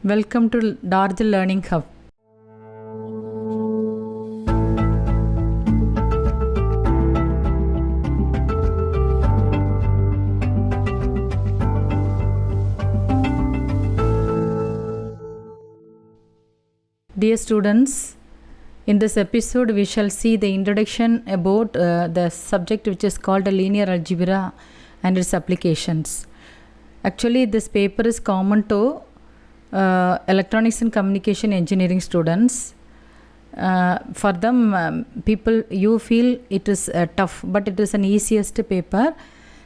Welcome to Darjil Learning Hub. Dear students, in this episode we shall see the introduction about the subject which is called linear algebra and its applications. Actually, this paper is common to electronics and communication engineering students. For them, you feel it is tough, but it is an easiest paper.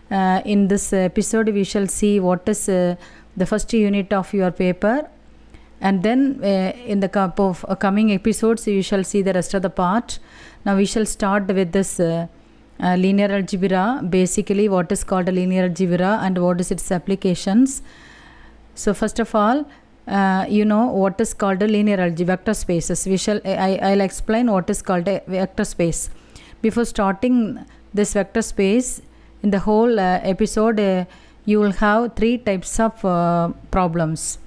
In this episode we shall see what is the first unit of your paper, and then in the coming episodes you shall see the rest of the part. Now we shall start with this linear algebra, basically what is called a linear algebra and what is its applications. So first of all, you know what is called a linear algebra, vector spaces. I'll explain what is called a vector space. Before starting this vector space, in the whole episode you will have three types of problems.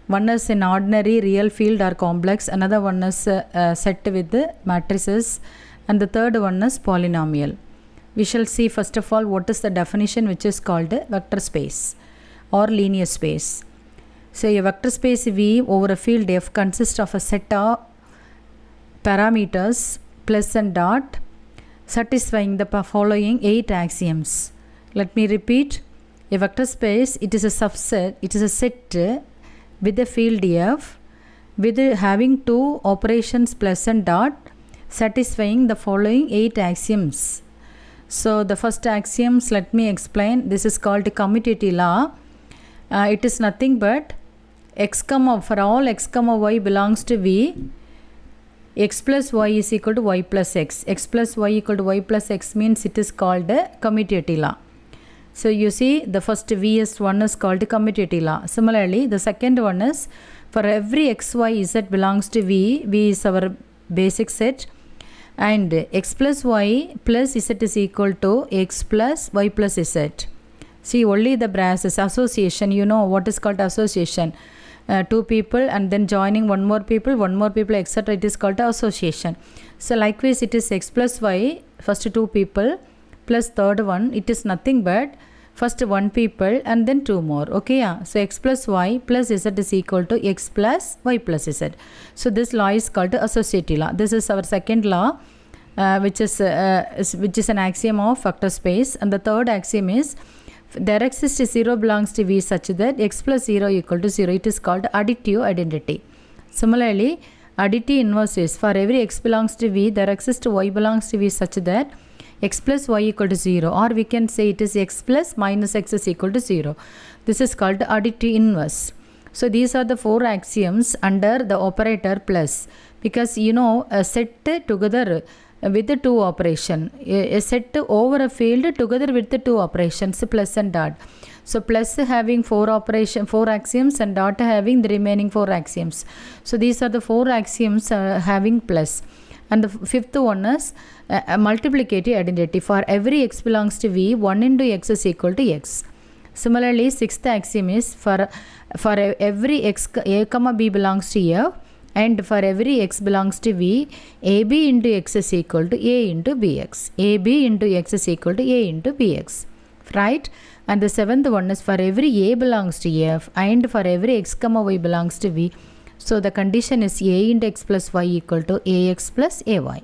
One is an ordinary real field or complex, another one is set with the matrices, and the third one is polynomial. We shall see first of all what is the definition which is called a vector space or linear space. So a vector space V over a field F consists of a set of parameters plus and dot satisfying the following 8 axioms. Let me repeat. A vector space, it is a subset, it is a set with a field F with having two operations plus and dot satisfying the following 8 axioms. So the first axioms, let me explain. This is called the commutative law. It is nothing but x comma, for all x comma y belongs to V, x plus y is equal to y plus x. X plus y equal to y plus x means it is called a commutative law. So you see the first Vs one is called commutative law. Similarly, the second one is for every x, y, z belongs to V. V is our basic set, and x plus y plus z is equal to x plus y plus z. See, only the brasses association. You know what is called association. Two people and then joining one more people, etc. It is called association. So likewise, it is x plus y, first two people plus third one. It is nothing but first one people and then two more. Okay, yeah. So x plus y plus z is equal to x plus y plus z. So this law is called associative law. This is our second law, which is an axiom of vector space. And the third axiom is there exists 0 belongs to V such that x plus 0 equal to 0. It is called additive identity. Similarly, additive inverse is for every x belongs to V, there exists y belongs to V such that x plus y equal to 0, or we can say it is x plus minus x is equal to 0. This is called additive inverse. So these are the four axioms under the operator plus, because you know a set together with the two operation, a set over a field together with the two operations plus and dot. So plus having four axioms and dot having the remaining 4 axioms. So these are the 4 axioms having plus. And the fifth one is a multiplicative identity. For every x belongs to V, 1 into x is equal to x. Similarly, sixth axiom is for every x a comma b belongs to F, and for every x belongs to V, AB into x is equal to A into BX. AB into x is equal to A into BX. Right? And the seventh one is for every A belongs to F and for every x comma y belongs to V. So the condition is A into x plus y equal to AX plus AY.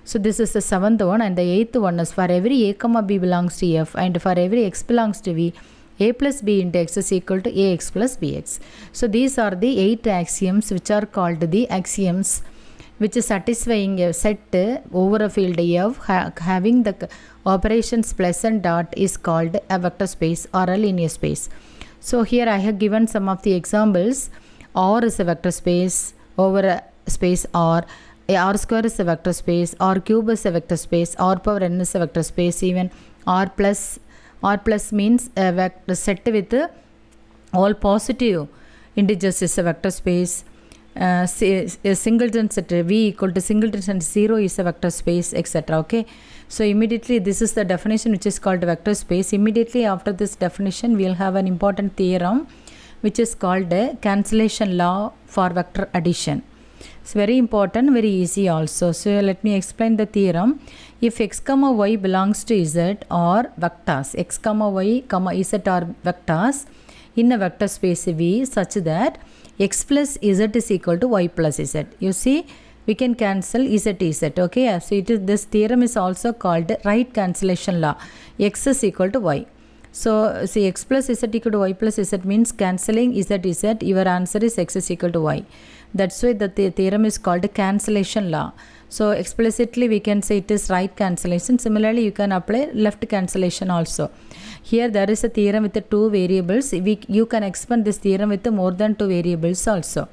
So this is the seventh one, and the eighth one is for every A comma B belongs to F and for every x belongs to V, A plus B into x is equal to AX plus BX. So these are the 8 axioms which are called the axioms which is satisfying a set over a field F having the operations plus and dot is called a vector space or a linear space. So here I have given some of the examples. R is a vector space over a space R. R square is a vector space. R cube is a vector space. R power n is a vector space. Even R plus means a vector set with all positive integers is a vector space. A singleton set V equal to singleton set 0 is a vector space, etc. Okay. So immediately this is the definition which is called vector space. Immediately after this definition we will have an important theorem which is called a cancellation law for vector addition. It's very important, very easy also. So let me explain the theorem. If x comma y belongs to z or vectors, x comma y comma z are vectors in a vector space V such that x plus z is equal to y plus z. You see, we can cancel z. Okay, so this theorem is also called right cancellation law. X is equal to y. So see, x plus z equal to y plus z means cancelling z. Your answer is x is equal to y. That's why the theorem is called cancellation law. So explicitly we can say it is right cancellation. Similarly, you can apply left cancellation also. Here there is a theorem with the two variables. You can expand this theorem with more than two variables also.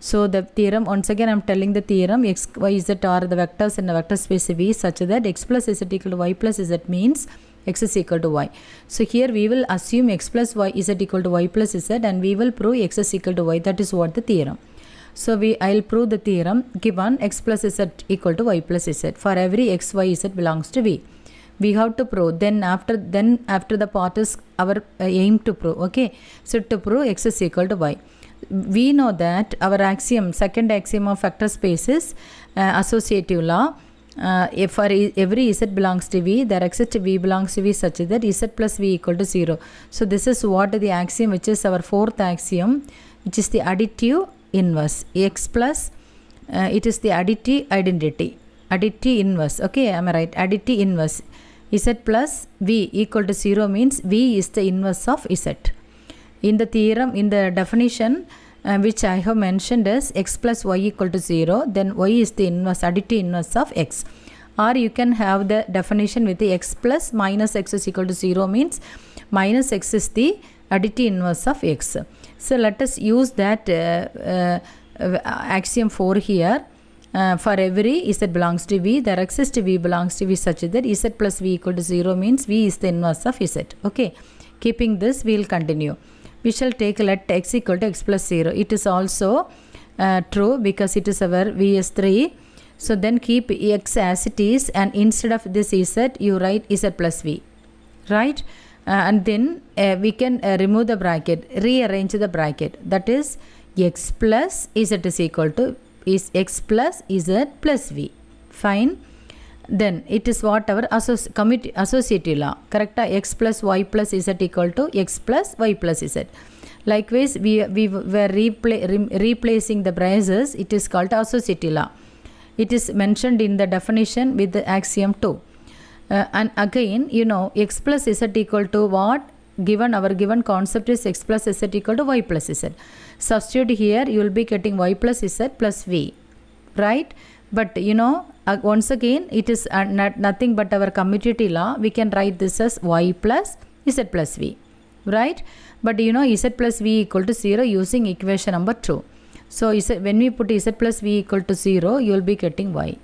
So the theorem, once again I am telling the theorem, x, y, z are the vectors in a vector space V such that x plus z equal to y plus z means x is equal to y. So here we will assume x plus y z equal to y plus z and we will prove x is equal to y. That is what the theorem. So I'll prove the theorem given x plus z equal to y plus z. For every x, y, z belongs to V. We have to prove. Then after the part is our aim to prove. Okay. So to prove x is equal to y. We know that our axiom, second axiom of vector space is associative law. If for every z belongs to V, there exists V belongs to V such that z plus V equal to 0. So this is what the axiom, which is our fourth axiom, which is the additive inverse. X plus it is the additive identity, additive inverse. Okay, am I right? Additive inverse. Z plus V equal to 0 means V is the inverse of Z. In the theorem, in the definition which I have mentioned is x plus y equal to 0, then y is the inverse, additive inverse of x. Or you can have the definition with the x plus minus x is equal to 0 means minus x is the additive inverse of x. So let us use that axiom 4 here. For every z belongs to V, there exists V belongs to V such that z plus V equal to 0 means V is the inverse of z. Okay, keeping this we will continue. We shall take let x equal to x plus 0. It is also true because it is our V is 3. So then keep x as it is and instead of this z you write z plus V, right? And then we can remove the bracket, rearrange the bracket. That is x plus z is equal to is x plus z plus V. Fine. Then it is what our associative law, correct? X plus y plus z equal to x plus y plus z. Likewise, we were replacing the braces. It is called associative law. It is mentioned in the definition with the axiom 2. And again, you know, x plus z equal to what? Given our given concept is x plus z equal to y plus z. Substitute here, you will be getting y plus z plus V, right? But you know, once again, it is nothing but our commutative law. We can write this as y plus z plus V, right? But you know, z plus V equal to 0 using equation number 2. So when we put z plus V equal to 0, you will be getting y.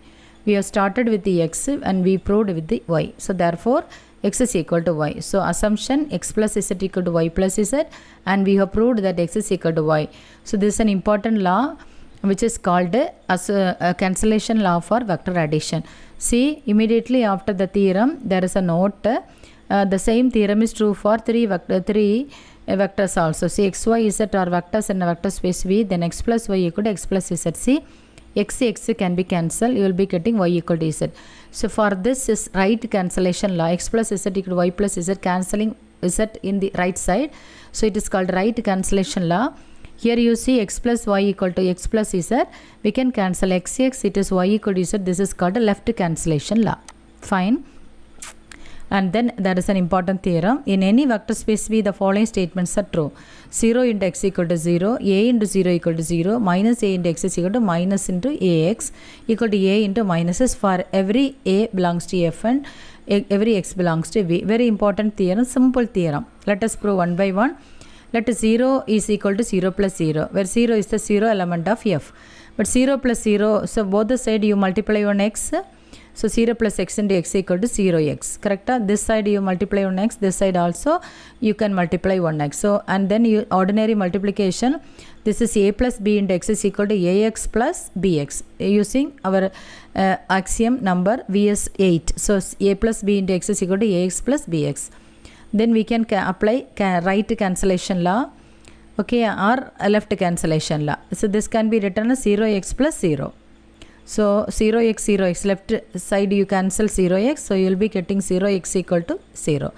We have started with the x and we proved with the y. So therefore, x is equal to y. So assumption x plus z equal to y plus z, and we have proved that x is equal to y. So this is an important law which is called a cancellation law for vector addition. See, immediately after the theorem there is a note. The same theorem is true for three vectors also. See, x, y, z are vectors in a vector space V, then x plus y equal to x plus z. See, x can be cancelled, you will be getting y equal to z. So for this is right cancellation law, x plus z equal to y plus z, cancelling z in the right side. So it is called right cancellation law. Here you see x plus y equal to x plus z. We can cancel x, it is y equal to z. This is called a left cancellation law. Fine. And then there is an important theorem. In any vector space V, the following statements are true. 0 into x equal to 0, a into 0 equal to 0, minus a into x is equal to minus into ax equal to a into minus s for every a belongs to f and every x belongs to V. Very important theorem, simple theorem. Let us prove one by one. Let 0 is equal to 0 plus 0, where 0 is the 0 element of f. But 0 plus 0, so both the side you multiply on x. So 0 plus x into x equal to 0x, correct? This side you multiply on x, this side also you can multiply on x. So and then you ordinary multiplication, this is a plus b into x is equal to ax plus bx using our axiom number Vs8. So a plus b into x is equal to ax plus bx. Then we can apply right cancellation law. okay, or left cancellation law. So this can be written as 0x plus 0. So 0x left side you cancel 0x, so you will be getting 0x equal to 0.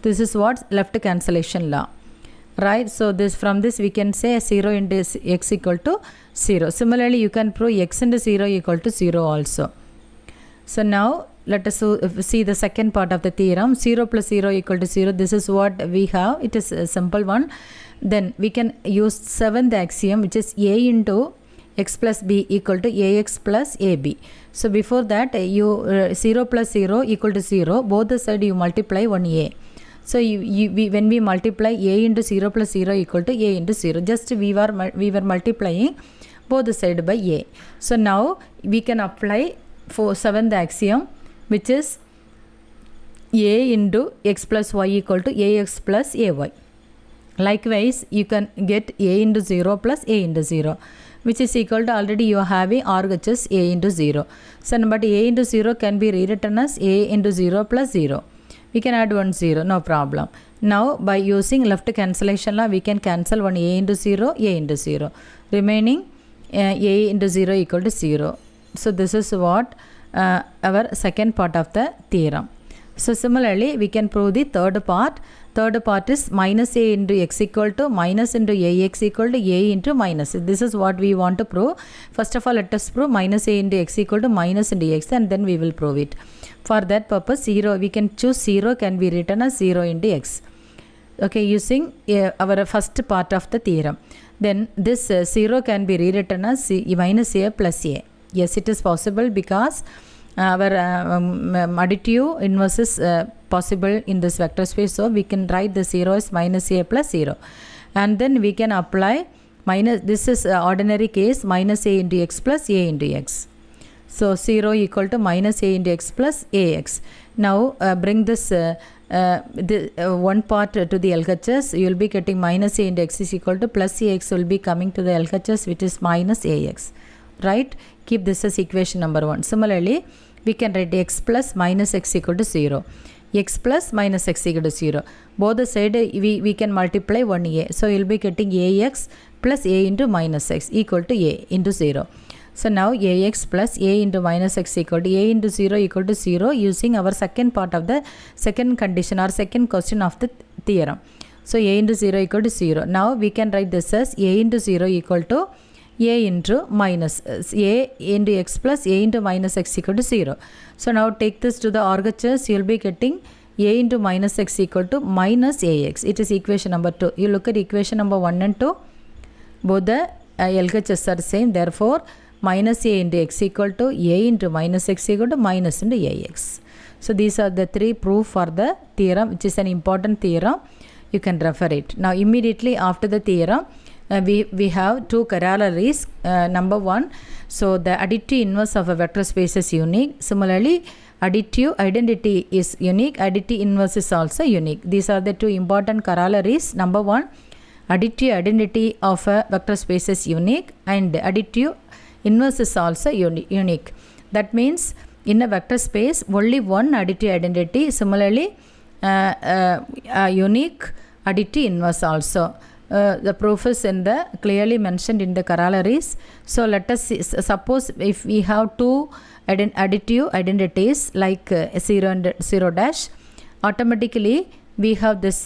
This is what left cancellation law, right? So this, from this we can say 0 into x equal to 0. Similarly you can prove x into 0 equal to 0 also. So now let us see the second part of the theorem. 0 plus 0 equal to 0. This is what we have. It is a simple one. Then we can use seventh axiom, which is a into x plus b equal to ax plus ab. So before that you 0 plus 0 equal to 0. Both the side you multiply 1a. So when we multiply a into 0 plus 0 equal to a into 0, just we were multiplying both the side by a. So now we can apply for seventh axiom, which is a into x plus y equal to ax plus ay. Likewise you can get a into 0 plus a into 0, which is equal to, already you are having RHS a into 0. So but a into 0 can be rewritten as a into 0 plus 0. We can add 1 0, no problem. Now by using left cancellation law, we can cancel one a into 0, a into 0. Remaining a into 0 equal to 0. So this is what our second part of the theorem. So similarly we can prove the third part. Third part is minus a into x equal to minus into ax equal to a into minus. This is what we want to prove. First of all, let us prove minus a into x equal to minus into x, and then we will prove it. For that purpose, 0, we can choose 0 can be written as 0 into x. Okay, using our first part of the theorem. Then this 0 can be rewritten as minus a plus a. Yes, it is possible because our additive inverse is possible in this vector space. So we can write the 0 as minus a plus 0. And then we can apply minus, this is ordinary case, minus a into x plus a into x. So 0 equal to minus a into x plus ax. Now bring this one part to the LHS. You will be getting minus a into x is equal to plus ax will be coming to the LHS, which is minus ax. Right? Keep this as equation number 1. Similarly, we can write x plus minus x equal to 0. X plus minus x equal to 0. Both the side we can multiply 1a. So you will be getting ax plus a into minus x equal to a into 0. So now ax plus a into minus x equal to a into 0 equal to 0, using our second part of the second condition or second question of the theorem. So a into 0 equal to 0. Now we can write this as a into 0 equal to a into minus a into x plus a into minus x equal to 0. So now take this to the RHS. You will be getting a into minus x equal to minus ax. It is equation number 2. You look at equation number 1 and 2. Both the LHS are same. Therefore minus a into x equal to a into minus x equal to minus into ax. So these are the 3 proof for the theorem, which is an important theorem. You can refer it. Now immediately after the theorem, we have 2 corollaries. Number 1, so the additive inverse of a vector space is unique. Similarly, additive identity is unique. Additive inverse is also unique. These are the 2 important corollaries. Number 1, additive identity of a vector space is unique, and additive inverse is also unique. That means in a vector space only one additive identity. Similarly, unique additive inverse also. The proof is in the clearly mentioned in the corollaries. So let us see, suppose if we have 2 additive identities like 0 and 0 dash, automatically we have this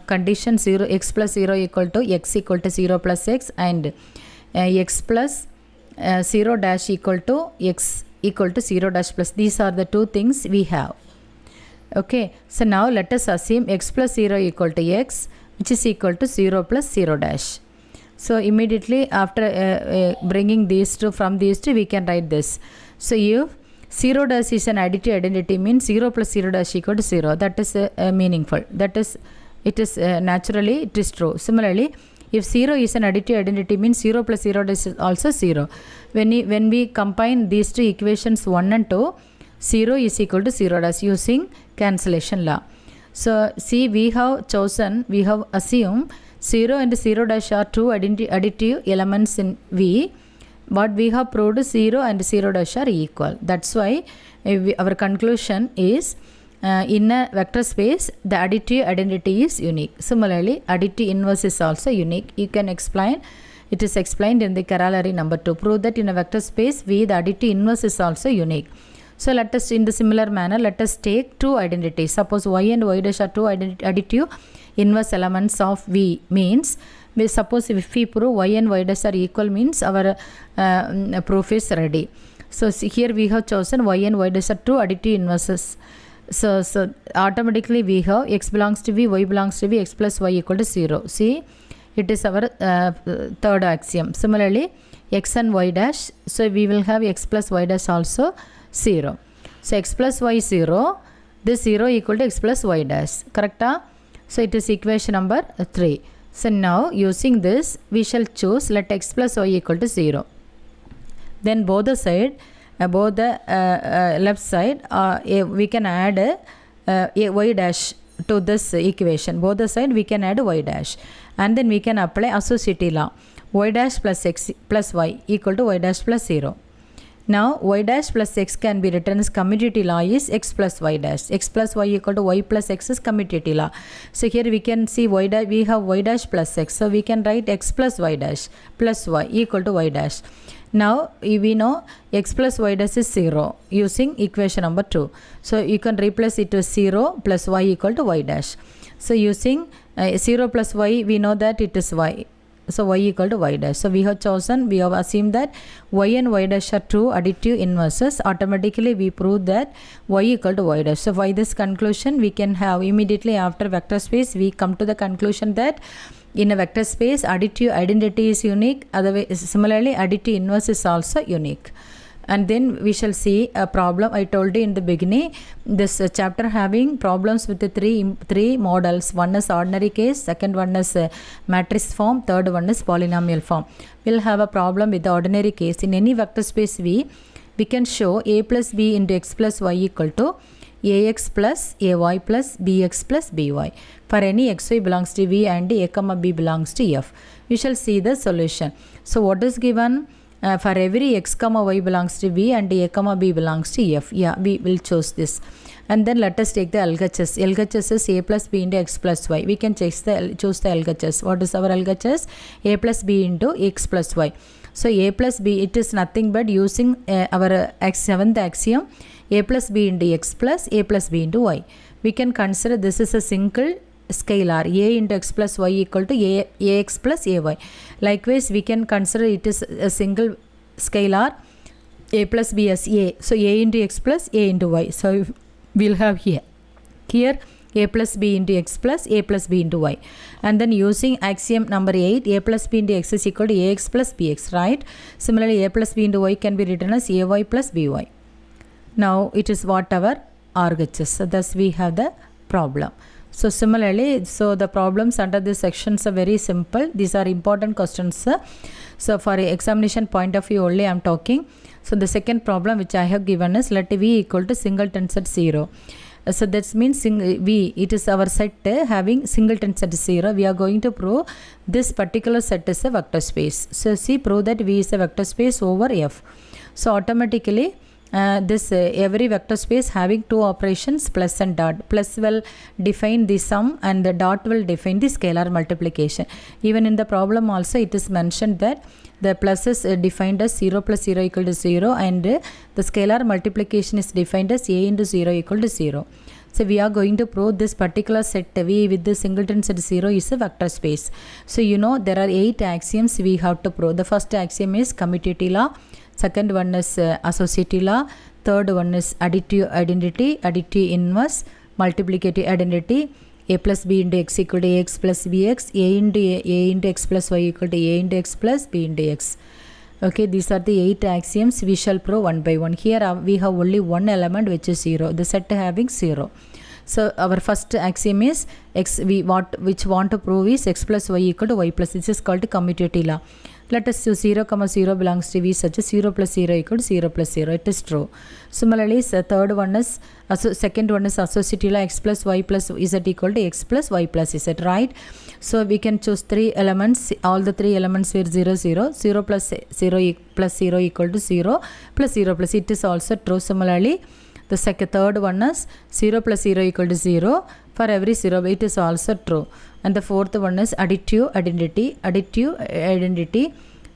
condition 0 x plus 0 equal to x equal to 0 plus x, and x plus 0 dash equal to x equal to 0 dash plus. These are the 2 things we have. Okay, so now let us assume x plus 0 equal to x, which is equal to 0 plus 0 dash. So immediately after bringing these two, from these two we can write this. So if 0 dash is an additive identity, means 0 plus 0 dash equal to 0. That is meaningful. That is, it is naturally it is true. Similarly, if 0 is an additive identity, means 0 plus 0 dash is also 0. When we combine these two equations 1 and 2, 0 is equal to 0 dash using cancellation law. So see, we have assumed 0 and 0 dash are 2 additive elements in V, but we have proved 0 and 0 dash are equal. That's why our conclusion is in a vector space, the additive identity is unique. Similarly, additive inverse is also unique. You can explain, it is explained in the corollary number 2. Prove that in a vector space V, the additive inverse is also unique. So let us, in the similar manner, let us take two identities. Suppose y and y dash are two additive inverse elements of V, means we suppose if we prove y and y dash are equal, means our proof is ready. So see, here we have chosen y and y dash are two additive inverses. So automatically we have x belongs to V, y belongs to V, x plus y equal to 0. See, it is our third axiom. Similarly, x and y dash, so we will have x plus y dash also 0. So x plus y 0, this 0 equal to x plus y dash, correct? So it is equation number 3. So now using this, we shall choose let x plus y equal to 0. Then both the side, both the left side, we can add a y dash to this equation. Both the side we can add y dash, and then we can apply associative law. Y dash plus x plus y equal to y dash plus 0. Now y dash plus x can be written as commutative law is x plus y dash. X plus y equal to y plus x is commutative law. So here we can see y dash, we have y dash plus x. So we can write x plus y dash plus y equal to y dash. Now we know x plus y dash is 0 using equation number 2. So you can replace it with 0 plus y equal to y dash. So using 0 plus y, we know that it is y. So y equal to y dash. So we have chosen, we have assumed that y and y dash are two additive inverses. Automatically we prove that y equal to y dash. So by this conclusion, we can have immediately after vector space, we come to the conclusion that in a vector space, additive identity is unique. Otherwise, similarly, additive inverse is also unique. And then we shall see a problem. I told you in the beginning, this chapter having problems with the three models. One is ordinary case, second one is matrix form, third one is polynomial form. We'll have a problem with the ordinary case. In any vector space V, we can show a plus b into x plus y equal to ax plus ay plus bx plus by for any xy belongs to V and a comma b belongs to F. We shall see the solution. So what is given? For every x comma y belongs to V and a comma b belongs to F. Yeah, we will choose this. And then let us take the LHS. LHS is a plus b into x plus y. We can choose the LHS. What is our LHS? A plus b into x plus y. So a plus b, it is nothing but using our seventh axiom, a plus b into x plus a plus b into y. We can consider this is a single scalar, a into x plus y equal to ax plus ay. Likewise, we can consider it is a single scalar, a plus b as a. So a into x plus a into y. So we'll have here a plus b into x plus a plus b into y. And then using axiom number 8, a plus b into x is equal to ax plus bx, right? Similarly, a plus b into y can be written as ay plus by. Now it is what our RHS. So thus we have the problem. So similarly, so the problems under this sections are very simple. These are important questions. So for examination point of view only I am talking. So the second problem which I have given is let V equal to singleton set 0. So that means V, it is our set having singleton set 0. We are going to prove this particular set is a vector space. So see, prove that V is a vector space over F. So automatically this every vector space having two operations plus and dot. Plus will define the sum and the dot will define the scalar multiplication. Even in the problem also it is mentioned that the plus is defined as 0 plus 0 equal to 0 and the scalar multiplication is defined as a into 0 equal to 0. So we are going to prove this particular set V with the singleton set 0 is a vector space. So you know there are 8 axioms we have to prove. The first axiom is commutative law. Second one is associative law. Third one is additive identity, additive inverse, multiplicative identity. A plus b into x equal to ax plus bx. A into x plus y equal to a into x plus b into x. Okay, these are the 8 axioms we shall prove one by one. Here we have only one element which is 0. The set having 0. So our first axiom is which want to prove is x plus y equal to y plus. This is called commutative law. Let us use 0, 0 belongs to V such as 0 plus 0 equal to 0 plus 0. It is true. Similarly, third one is, second one is associative law, x plus y plus z equal to x plus y plus z, right? So we can choose 3 elements. All the 3 elements were 0, 0. 0 plus 0 plus 0 equal to 0 plus 0 plus. It is also true. Similarly, The third one is 0 plus 0 equal to 0. For every 0, it is also true. And the fourth one is additive identity.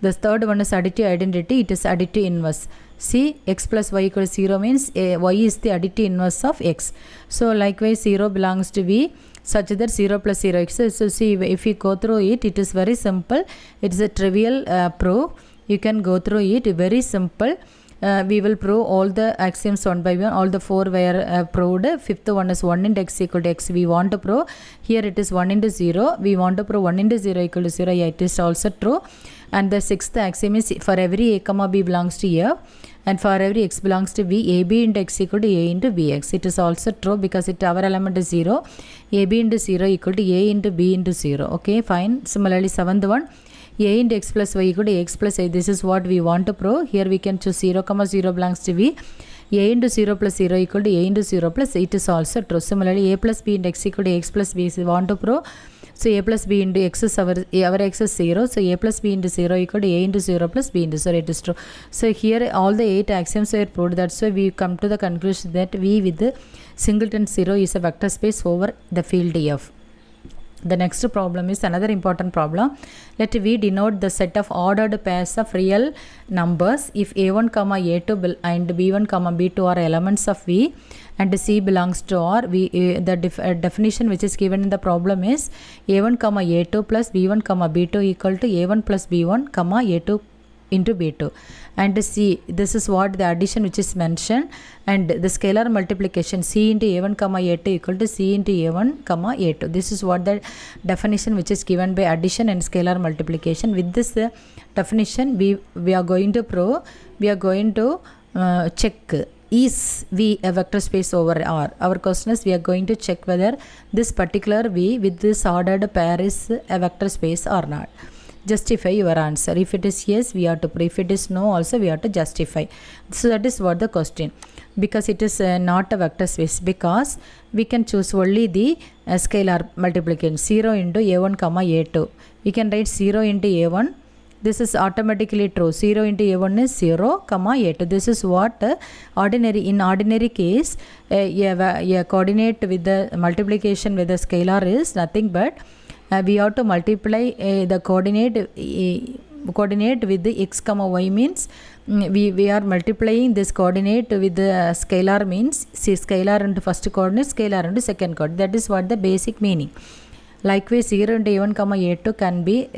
The third one is additive identity. It is additive inverse. See, x plus y equals 0 means y is the additive inverse of x. So likewise 0 belongs to V such that 0 plus 0 x. So see, if you go through it, it is very simple. It is a trivial proof. You can go through it, very simple. We will prove all the axioms one by one. All the four were proved. Fifth one is 1 into x equal to x. We want to prove. Here it is 1 into 0. We want to prove 1 into 0 equal to 0. Yeah, it is also true. And the sixth axiom is for every a comma b belongs to F, and for every x belongs to V, AB into x equal to A into Bx. It is also true because our element is 0. AB into 0 equal to A into B into 0. Okay, fine. Similarly, seventh one, A into x plus y equal to x plus a. This is what we want to prove. Here we can choose 0, 0 belongs to V. A into 0 plus 0 equal to A into 0 plus. It is also true. Similarly, A plus B into x equal to x plus B. We want to prove. So A plus B into x is our x is 0. So A plus B into 0 equal to A into 0 plus B into 0. It is true. So here all the 8 axioms are proved. That's why we come to the conclusion that V with the singleton 0 is a vector space over the field F. The next problem is another important problem. Let V denote the set of ordered pairs of real numbers if A1, A2 and B1, B2 are elements of V and C belongs to R. The definition which is given in the problem is A1, A2 plus B1, B2 equal to A1 plus B1, A2 into B2. And C, this is what the addition which is mentioned, and the scalar multiplication C into A1, A2 equal to C into A1, A2. This is what the definition which is given by addition and scalar multiplication. With this definition, we are going to prove, we are going to check is V a vector space over R. Our question is we are going to check whether this particular V with this ordered pair is a vector space or not. Justify your answer. If it is yes, we have to prove. If it is no, also we have to justify. So that is what the question. Because it is not a vector space, because we can choose only the scalar multiplication 0 into A1, A2. We can write 0 into A1. This is automatically true. 0 into A1 is 0, A2. This is what in ordinary case a coordinate with the multiplication with the scalar is nothing but we have to multiply the coordinate with the x, y means we are multiplying this coordinate with the scalar means scalar into first coordinate, scalar into second coordinate. That is what the basic meaning. Likewise, 0 into A1, A2 can be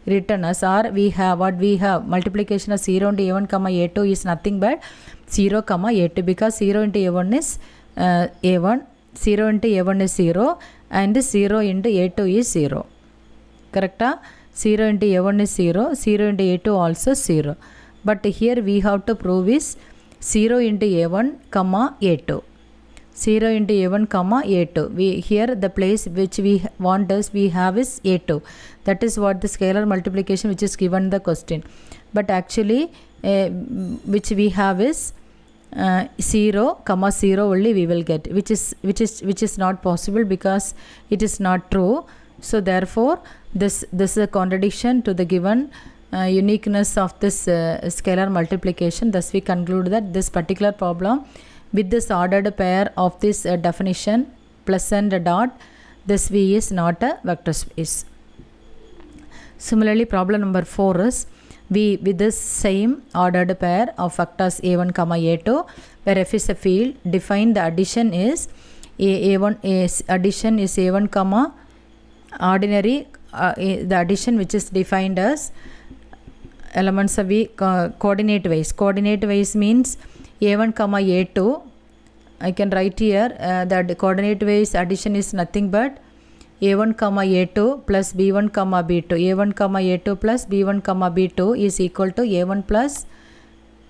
written as, or we have multiplication of 0 into A1, A2 is nothing but 0, A2, because 0 into A1 is A1, 0 into A1 is 0 and 0 into A2 is 0. Correct? 0 into A1 is 0, 0 into A2 also 0. But here we have to prove is 0 into A1, A2. 0 into A1, A2. Here the place which we want is we have is A2. That is what the scalar multiplication which is given the question. But actually which we have is 0, 0 only we will get, which is not possible because it is not true. So therefore this is a contradiction to the given uniqueness of this scalar multiplication. Thus we conclude that this particular problem with this ordered pair of this definition plus and dot, this V is not a vector space. Similarly, problem number 4 is V with this same ordered pair of vectors A1, A2, where F is a field, define the addition is addition is A1, ordinary, the addition which is defined as elements of V coordinate wise. Coordinate wise means A1, A2. I can write here that coordinate wise addition is nothing but A1, A2 plus B1, B2. A1, A2 plus B1, B2 is equal to A1 plus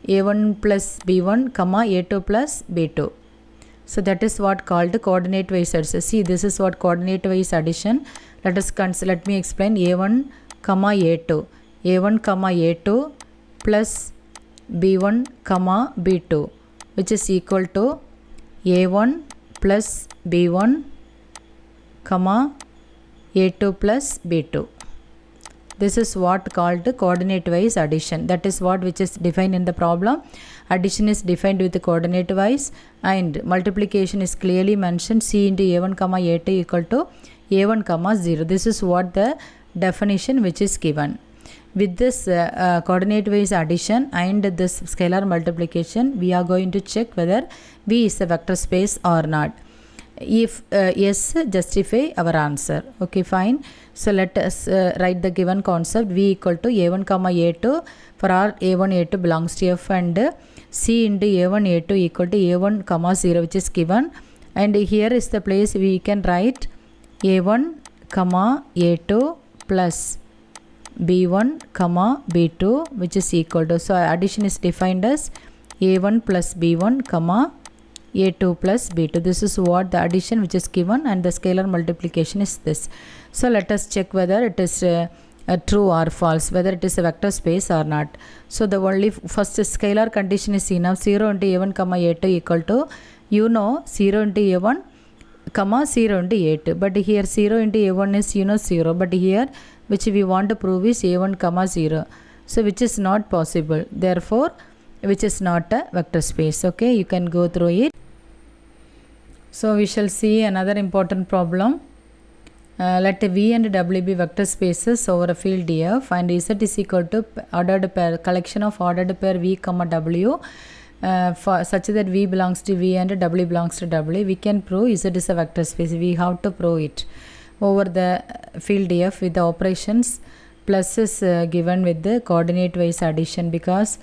B1, A2 plus B2. So that is what called coordinate wise addition. See, this is what coordinate wise addition. Let me explain. A1, A2. A1, A2 plus B1, B2, which is equal to A1 plus B1, A2 plus B2. This is what called coordinate wise addition. That is what which is defined in the problem. Addition is defined with coordinate wise, and multiplication is clearly mentioned. C into a1 comma a2 equal to a1 comma 0. This is what the definition which is given. With this coordinate wise addition and this scalar multiplication, we are going to check whether V is a vector space or not. If yes, justify our answer. Okay, fine. So let us write the given concept. V equal to a1 comma a2 for our a1 a2 belongs to F, and C into a1 a2 equal to a1 comma 0, which is given. And here is the place we can write a1 comma a2 plus b1 comma b2, which is equal to, so addition is defined as a1 plus b1 comma a2 plus b2. This is what the addition which is given, and the scalar multiplication is this. So let us check whether it is true or false, whether it is a vector space or not. So the only first scalar condition is enough. 0 into a1 comma a2 equal to, 0 into a1 comma 0 into a2, but here 0 into a1 is 0, but here which we want to prove is a1 comma 0, so which is not possible, therefore which is not a vector space. Okay, you can go through it. So we shall see another important problem. Let V and W be vector spaces over a field F, and Z is equal to ordered pair, collection of ordered pair V comma W, for such that V belongs to V and W belongs to W. We can prove Z is a vector space. We have to prove it over the field F with the operations plus is given with the coordinate wise addition, because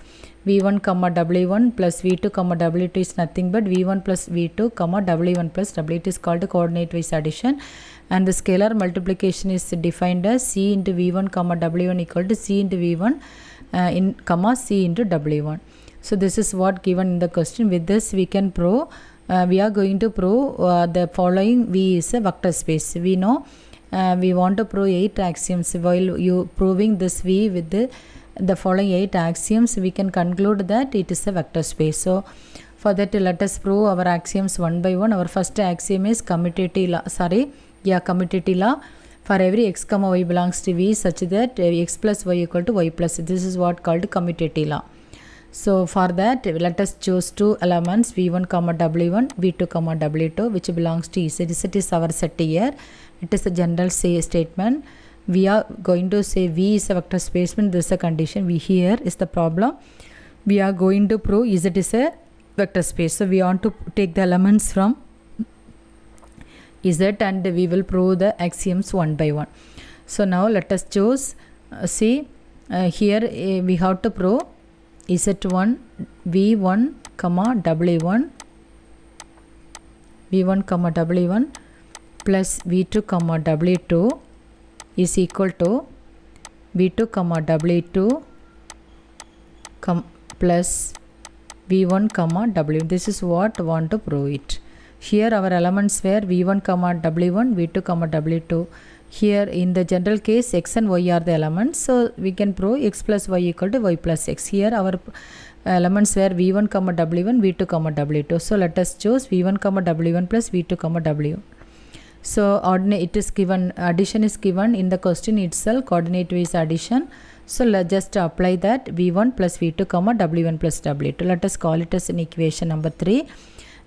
V1 comma W1 plus V2 comma W2 is nothing but V1 plus V2 comma W1 plus W. It is called a coordinate wise addition, and the scalar multiplication is defined as C into V1 comma W1 equal to C into V1 in comma C into W1. So this is what given in the question. With this we can prove, we are going to prove the following: V is a vector space. We know we want to prove 8 axioms. While you proving this V with the following 8 axioms, we can conclude that it is a vector space. So for that, let us prove our axioms one by one. Our first axiom is commutative law. Commutative law. For every x comma y belongs to V, such that x plus y equal to y plus. This is what called commutative law. So for that, let us choose two elements, V1 comma W1, V2 comma W2, which belongs to Z. Z is our set here. It is a general statement. We are going to say V is a vector space when this is a condition. Here is the problem. We are going to prove Z is a vector space. So we want to take the elements from Z, and we will prove the axioms one by one. So now let us choose. Here we have to prove Z1 V1 comma W1 plus V2 comma W2 is equal to V2 comma W2 plus V1 comma W. This is what want to prove it. Here our elements were V1 comma W1, V2 comma W2. Here in the general case, x and y are the elements, so we can prove x plus y equal to y plus x. Here our elements were V1 comma W1, V2 comma W2. So let us choose V1 comma W1 plus V2 comma W. So it is given, addition is given in the question itself, coordinate wise addition. So let's just apply that V1 plus V2 comma W1 plus W2. Let us call it as an equation number 3.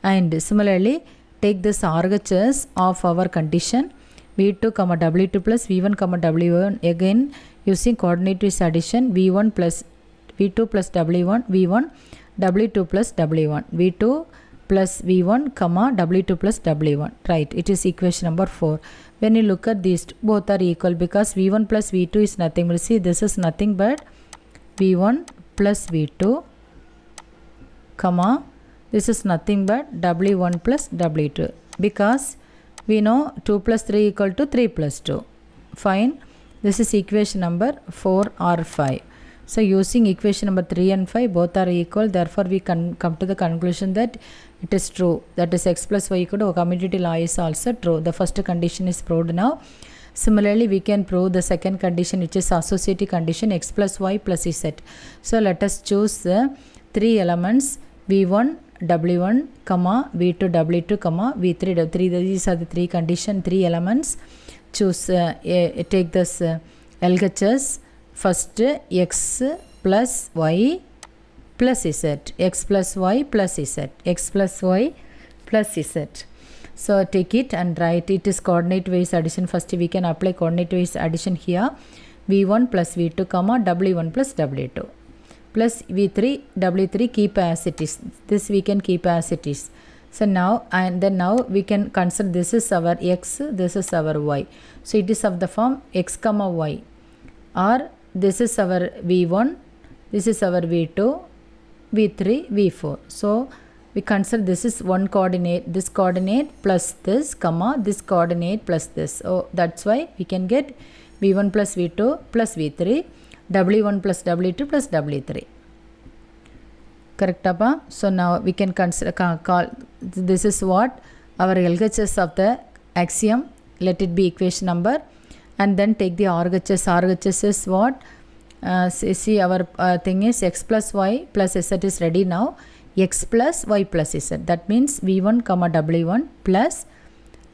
And similarly, take this RHS of our condition V2 comma W2 plus V1 comma W1, again using coordinate wise addition, V1 plus V2 plus W1, V1 W2 plus W1, V2 plus V1 comma W2 plus W1, right? It is equation number 4. When you look at these, both are equal, because V1 plus V2 is nothing but, see, this is nothing but V1 plus V2 comma this is nothing but W1 plus W2, because we know 2 plus 3 equal to 3 plus 2. Fine. This is equation number 4 or 5. So using equation number 3 and 5, both are equal. Therefore, we can come to the conclusion that it is true. That is x plus y equal to commutative law is also true. The first condition is proved now. Similarly, we can prove the second condition, which is associative condition, x plus y plus z. So let us choose the 3 elements V1 W1 comma V2 W2 comma V3 W3. These are the 3 condition, 3 elements. Choose take this LHS first x plus y plus z, x plus y plus z, x plus y plus z. So take it and write it is coordinate wise addition. First we can apply coordinate wise addition here. v1 plus v2 comma w1 plus w2 plus v3 w3 keep as it is. This we can keep as it is. So now and then now we can consider this is our x, this is our y. So it is of the form x comma y, or this is our v1, this is our v2, v3, v4. So we consider this is one coordinate, this coordinate plus this comma this coordinate plus this. So that's why we can get v1 plus v2 plus v3, w1 plus w2 plus w3. Correct appa? So now we can consider call this is what our LHS of the axiom. Let it be equation number, and then take the RHS. RHS is what? See our thing is x plus y plus z is ready now. X plus y plus z. That means v1 comma w1 plus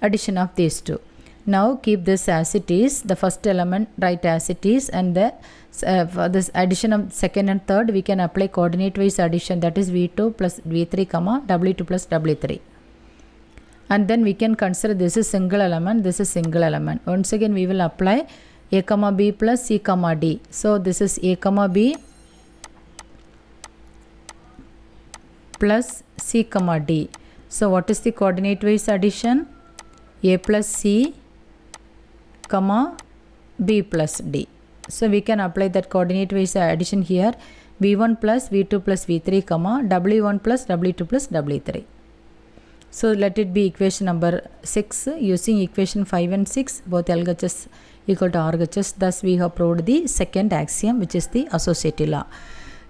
addition of these two. Now keep this as it is. The first element write as it is, and the for this addition of second and third we can apply coordinate wise addition. That is v2 plus v3 comma w2 plus w3. And then we can consider this is single element, this is single element. Once again we will apply a comma b plus c comma d. So this is a comma b plus c comma d. So what is the coordinate wise addition? A plus c comma b plus d. So we can apply that coordinate wise addition here. v1 plus v2 plus v3 comma w1 plus w2 plus w3. So let it be equation number 6. Using equation 5 and 6 both LHS equal to RHS. Thus we have proved the second axiom, which is the associative law.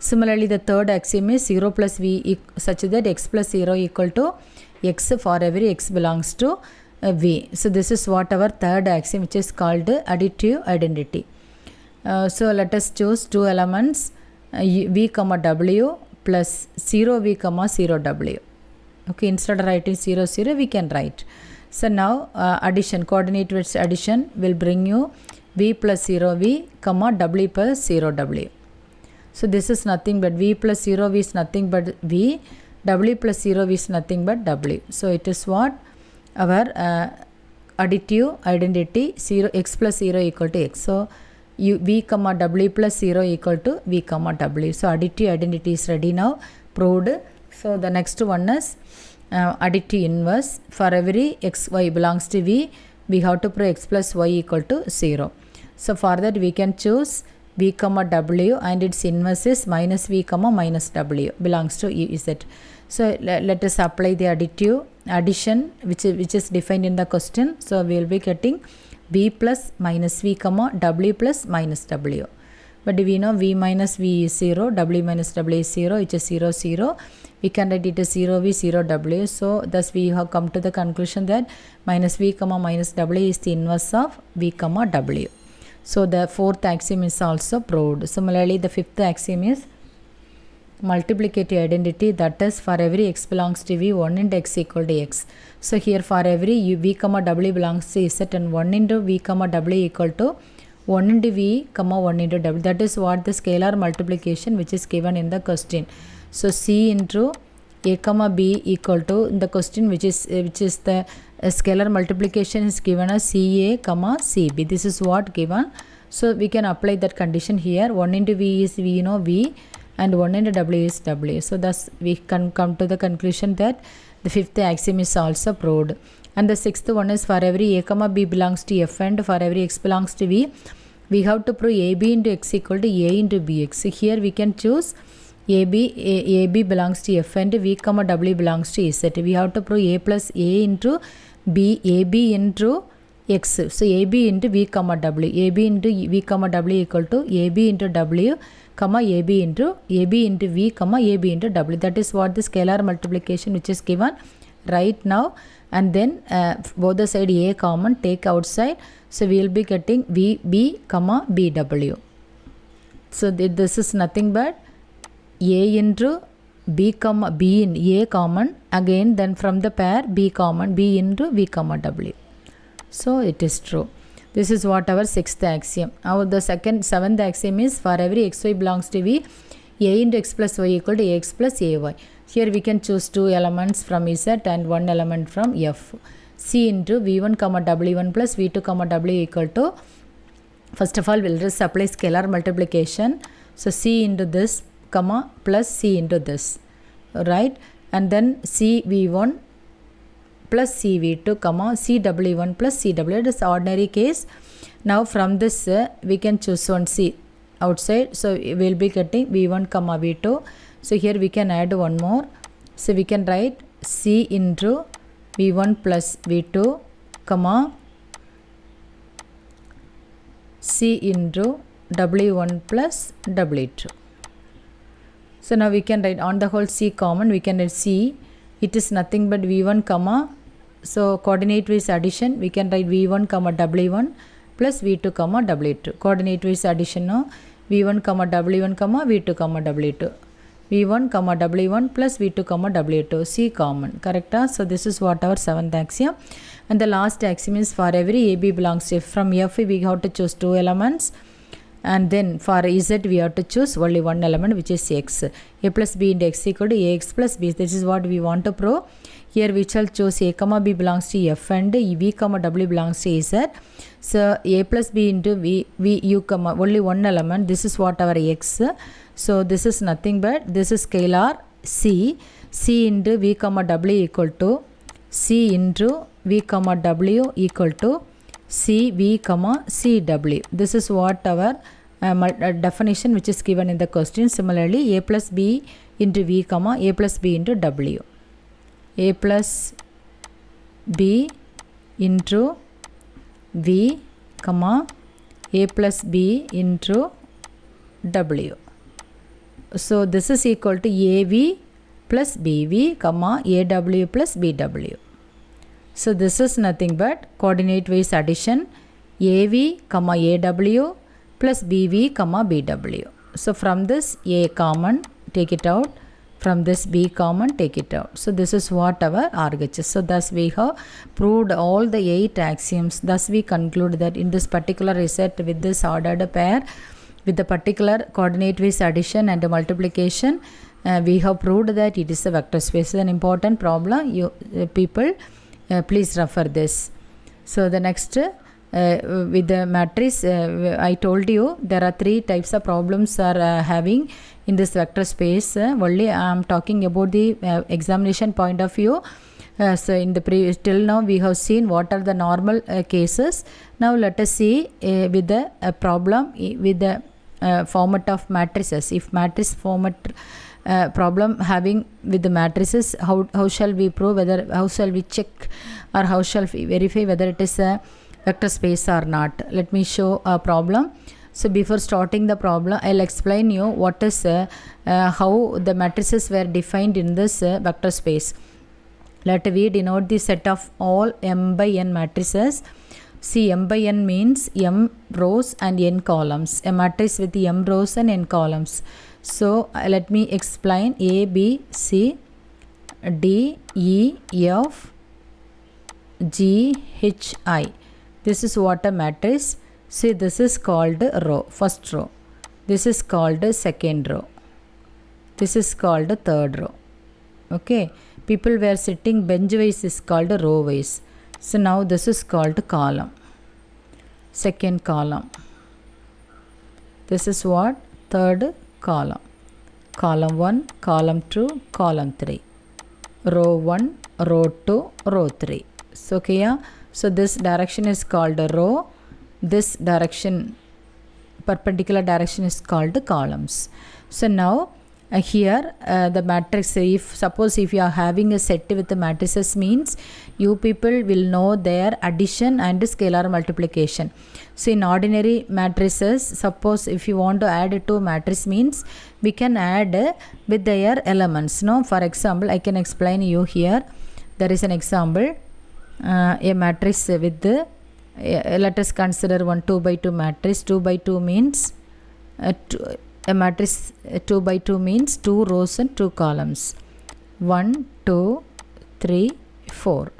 Similarly the third axiom is 0 plus v such that x plus 0 equal to x for every x belongs to v. So this is what our third axiom, which is called additive identity. So let us choose two elements v comma w plus 0v comma 0w. Okay, instead of writing 0 0 we can write. So now addition, coordinate with addition will bring you v plus 0v comma w plus 0w. So this is nothing but v plus 0v is nothing but v, w plus 0v is nothing but w. So it is what our additive identity 0 x plus 0 equal to x. So v comma w plus 0 equal to v comma w. So additive identity is ready now, proved. So the next one is additive inverse. For every x y belongs to v, we have to prove x plus y equal to 0. So for that we can choose v comma w, and its inverse is minus v comma minus w belongs to z. So let us apply the additive addition which is defined in the question. So we will be getting v plus minus v comma w plus minus w. But we know v minus v is 0, w minus w is 0, which is 0 0. We can write it as 0v 0w. So thus we have come to the conclusion that minus v comma minus w is the inverse of v comma w. So the fourth axiom is also proved. Similarly the fifth axiom is multiplicative identity, that is for every x belongs to v, 1 into x equal to x. So here for every v comma w belongs to z, and 1 into v comma w equal to 1 into v comma 1 into w. That is what the scalar multiplication which is given in the question. So c into a comma b equal to, in the question which is the scalar multiplication is given as ca comma cb. This is what given. So we can apply that condition here. 1 into v is v, you know, v, and 1 into w is w. So thus we can come to the conclusion that the fifth axiom is also proved. And the sixth one is for every a comma b belongs to f, and for every x belongs to v, we have to prove ab into x equal to a into bx. So here we can choose ab belongs to f and v comma w belongs to z. We have to prove a plus a into b, ab into x. So ab into v comma w, ab into v comma w equal to ab into w comma ab into v comma ab into w. That is what the scalar multiplication which is given right now. And then both the side a common, take outside. So we will be getting vb comma bw. So this is nothing but a into b comma b in a common, again then from the pair b common, b into v comma w. So it is true. This is what our sixth axiom. Now the seventh axiom is for every xy belongs to V, A into x plus y equal to Ax plus Ay. Here we can choose two elements from Z and one element from F. C into V1 comma W1 plus V2 comma W equal to, first of all we'll just apply scalar multiplication. So C into this comma plus C into this, right? And then CV1 plus CV2 comma CW1 plus CW. It is ordinary case. Now from this we can choose one C outside. So we will be getting V1 comma V2. So here we can add one more. So we can write C into V1 plus V2 comma C into W1 plus W2. So now we can write on the whole C common. We can write C. It is nothing but V1 comma. So coordinate wise addition. We can write V1 comma W1 plus V2 comma W2. Coordinate wise addition now. V1 comma W1 comma V2 comma W2. V1 comma W1 plus V2 comma W2. C common. Correct? So this is what our seventh axiom. And the last axiom is for every AB belongs to F. From F we have to choose two elements. And then for Z we have to choose only one element, which is X. A plus B into X equal to Ax plus B. This is what we want to prove. Here we shall choose A comma B belongs to F and V comma W belongs to Z. So A plus B into V U comma only one element. This is what our X. So this is nothing but this is scalar C. C into V comma W equal to C into V comma W equal to C V comma C W. This is what our definition which is given in the question. Similarly, A plus B into V comma A plus B into W. A plus B into V comma A plus B into W. So this is equal to AV plus BV comma AW plus BW. So this is nothing but coordinate wise addition AV comma AW plus BV comma BW. So from this A common, take it out. From this B common, take it out. So this is what our RHS. So thus we have proved all the 8 axioms. Thus we conclude that in this particular set with this ordered pair, with the particular coordinate wise addition and multiplication, we have proved that it is a vector space. It's an important problem. You people please refer this. So the next with the matrix, I told you there are 3 types of problems are having in this vector space. Only I am talking about the examination point of view. So in the previous till now we have seen what are the normal cases. Now let us see with the problem with the format of matrices. If matrix format problem having with the matrices, how shall we prove whether, how shall we check or how shall we verify whether it is a vector space or not. Let me show a problem. So before starting the problem, I'll explain you what is how the matrices were defined in this vector space. Let we denote the set of all m by n matrices. See, m by n means m rows and n columns. A matrix with m rows and n columns. So let me explain A, B, C, D, E, F, G, H, I. This is what a matrix. See, this is called row, first row. This is called second row. This is called third row. Okay. People were sitting bench wise is called row wise. So now this is called column. Second column. This is what? Third column. Column 1, column 2, column 3. Row 1, row 2, row 3. So okay, yeah? So this direction is called a row. This direction, perpendicular direction is called columns. So now here the matrix, if suppose if you are having a set with the matrices, means you people will know their addition and scalar multiplication. So in ordinary matrices, suppose if you want to add two matrices, means we can add with their elements. No, for example, I can explain you here. There is an example, a matrix with the let us consider one 2 by 2 matrix. 2 by 2 means a matrix 2 by 2 means 2 rows and 2 columns. 1, 2, 3, 4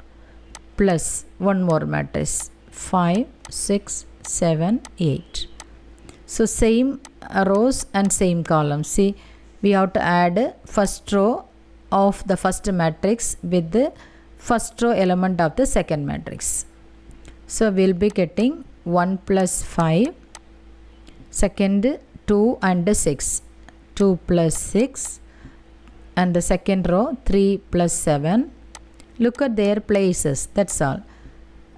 plus one more matrix 5, 6, 7, 8. So same rows and same columns. See, we have to add first row of the first matrix with the first row element of the second matrix. So we'll be getting 1 plus 5, second 2 and 6, 2 plus 6, and the second row 3 plus 7. Look at their places, that's all.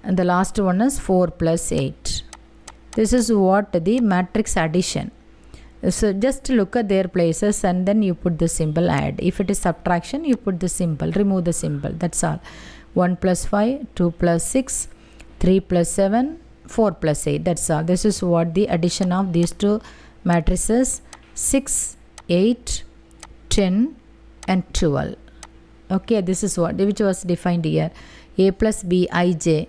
And the last one is 4 plus 8. This is what the matrix addition. So just look at their places and then you put the symbol add. If it is subtraction, you put the symbol, remove the symbol, that's all. 1 plus 5, 2 plus 6, 3 plus 7, 4 plus 8, that's all. This is what the addition of these two matrices 6, 8, 10 and 12. Okay, this is what which was defined here. A plus B ij.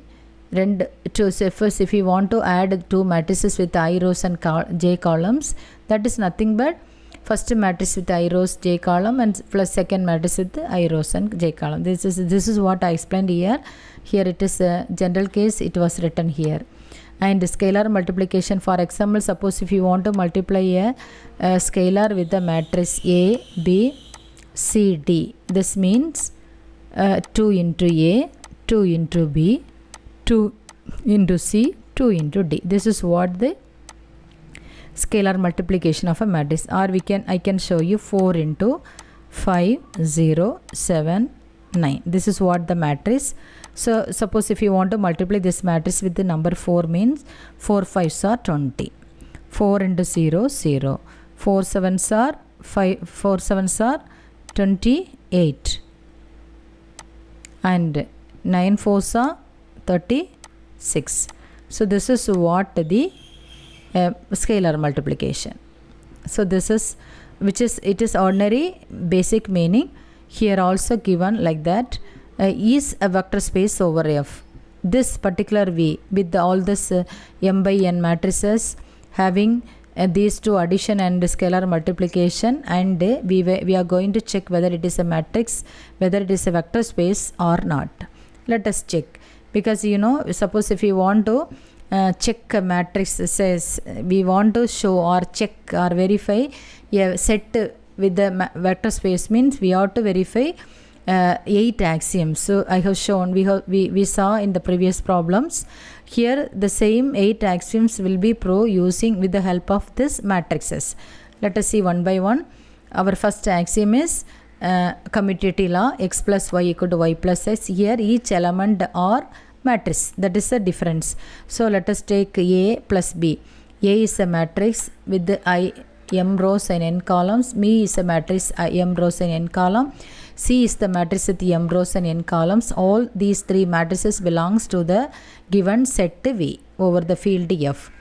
First, if you want to add two matrices with I rows and j columns, that is nothing but first matrix with I rows j column and plus second matrix with I rows and j column. This is what I explained here. Here it is a general case, it was written here. And scalar multiplication, for example, suppose if you want to multiply a scalar with the matrix A, B, C, D. This means 2 into A, 2 into B, 2 into C, 2 into D. This is what the scalar multiplication of a matrix. Or I can show you 4 into 5, 0, 7, 9. This is what the matrix. So suppose if you want to multiply this matrix with the number 4 means 4 5s are 20. 4 into 0, 0. 4 7s are 5, 4 7s are 28. And 9 4s are 36. So this is what the scalar multiplication. So this is it is ordinary basic meaning. Here also given like that is a vector space over F. This particular V with all this m by n matrices having these two addition and scalar multiplication, and we are going to check whether it is a matrix, whether it is a vector space or not. Let us check, because suppose if you want to check a matrix, says we want to show or check or verify a set with the vector space, means we have to verify 8 axioms. So I have shown, we saw in the previous problems. Here the same 8 axioms will be proved using with the help of this matrices. Let us see one by one. Our first axiom is commutative law, x plus y equal to y plus x. Here each element or matrix, that is the difference. So let us take A plus B. A is a matrix with the m rows and n columns. B is a matrix m rows and n column. C is the matrix with m rows and n columns. All these three matrices belongs to the given set V over the field F.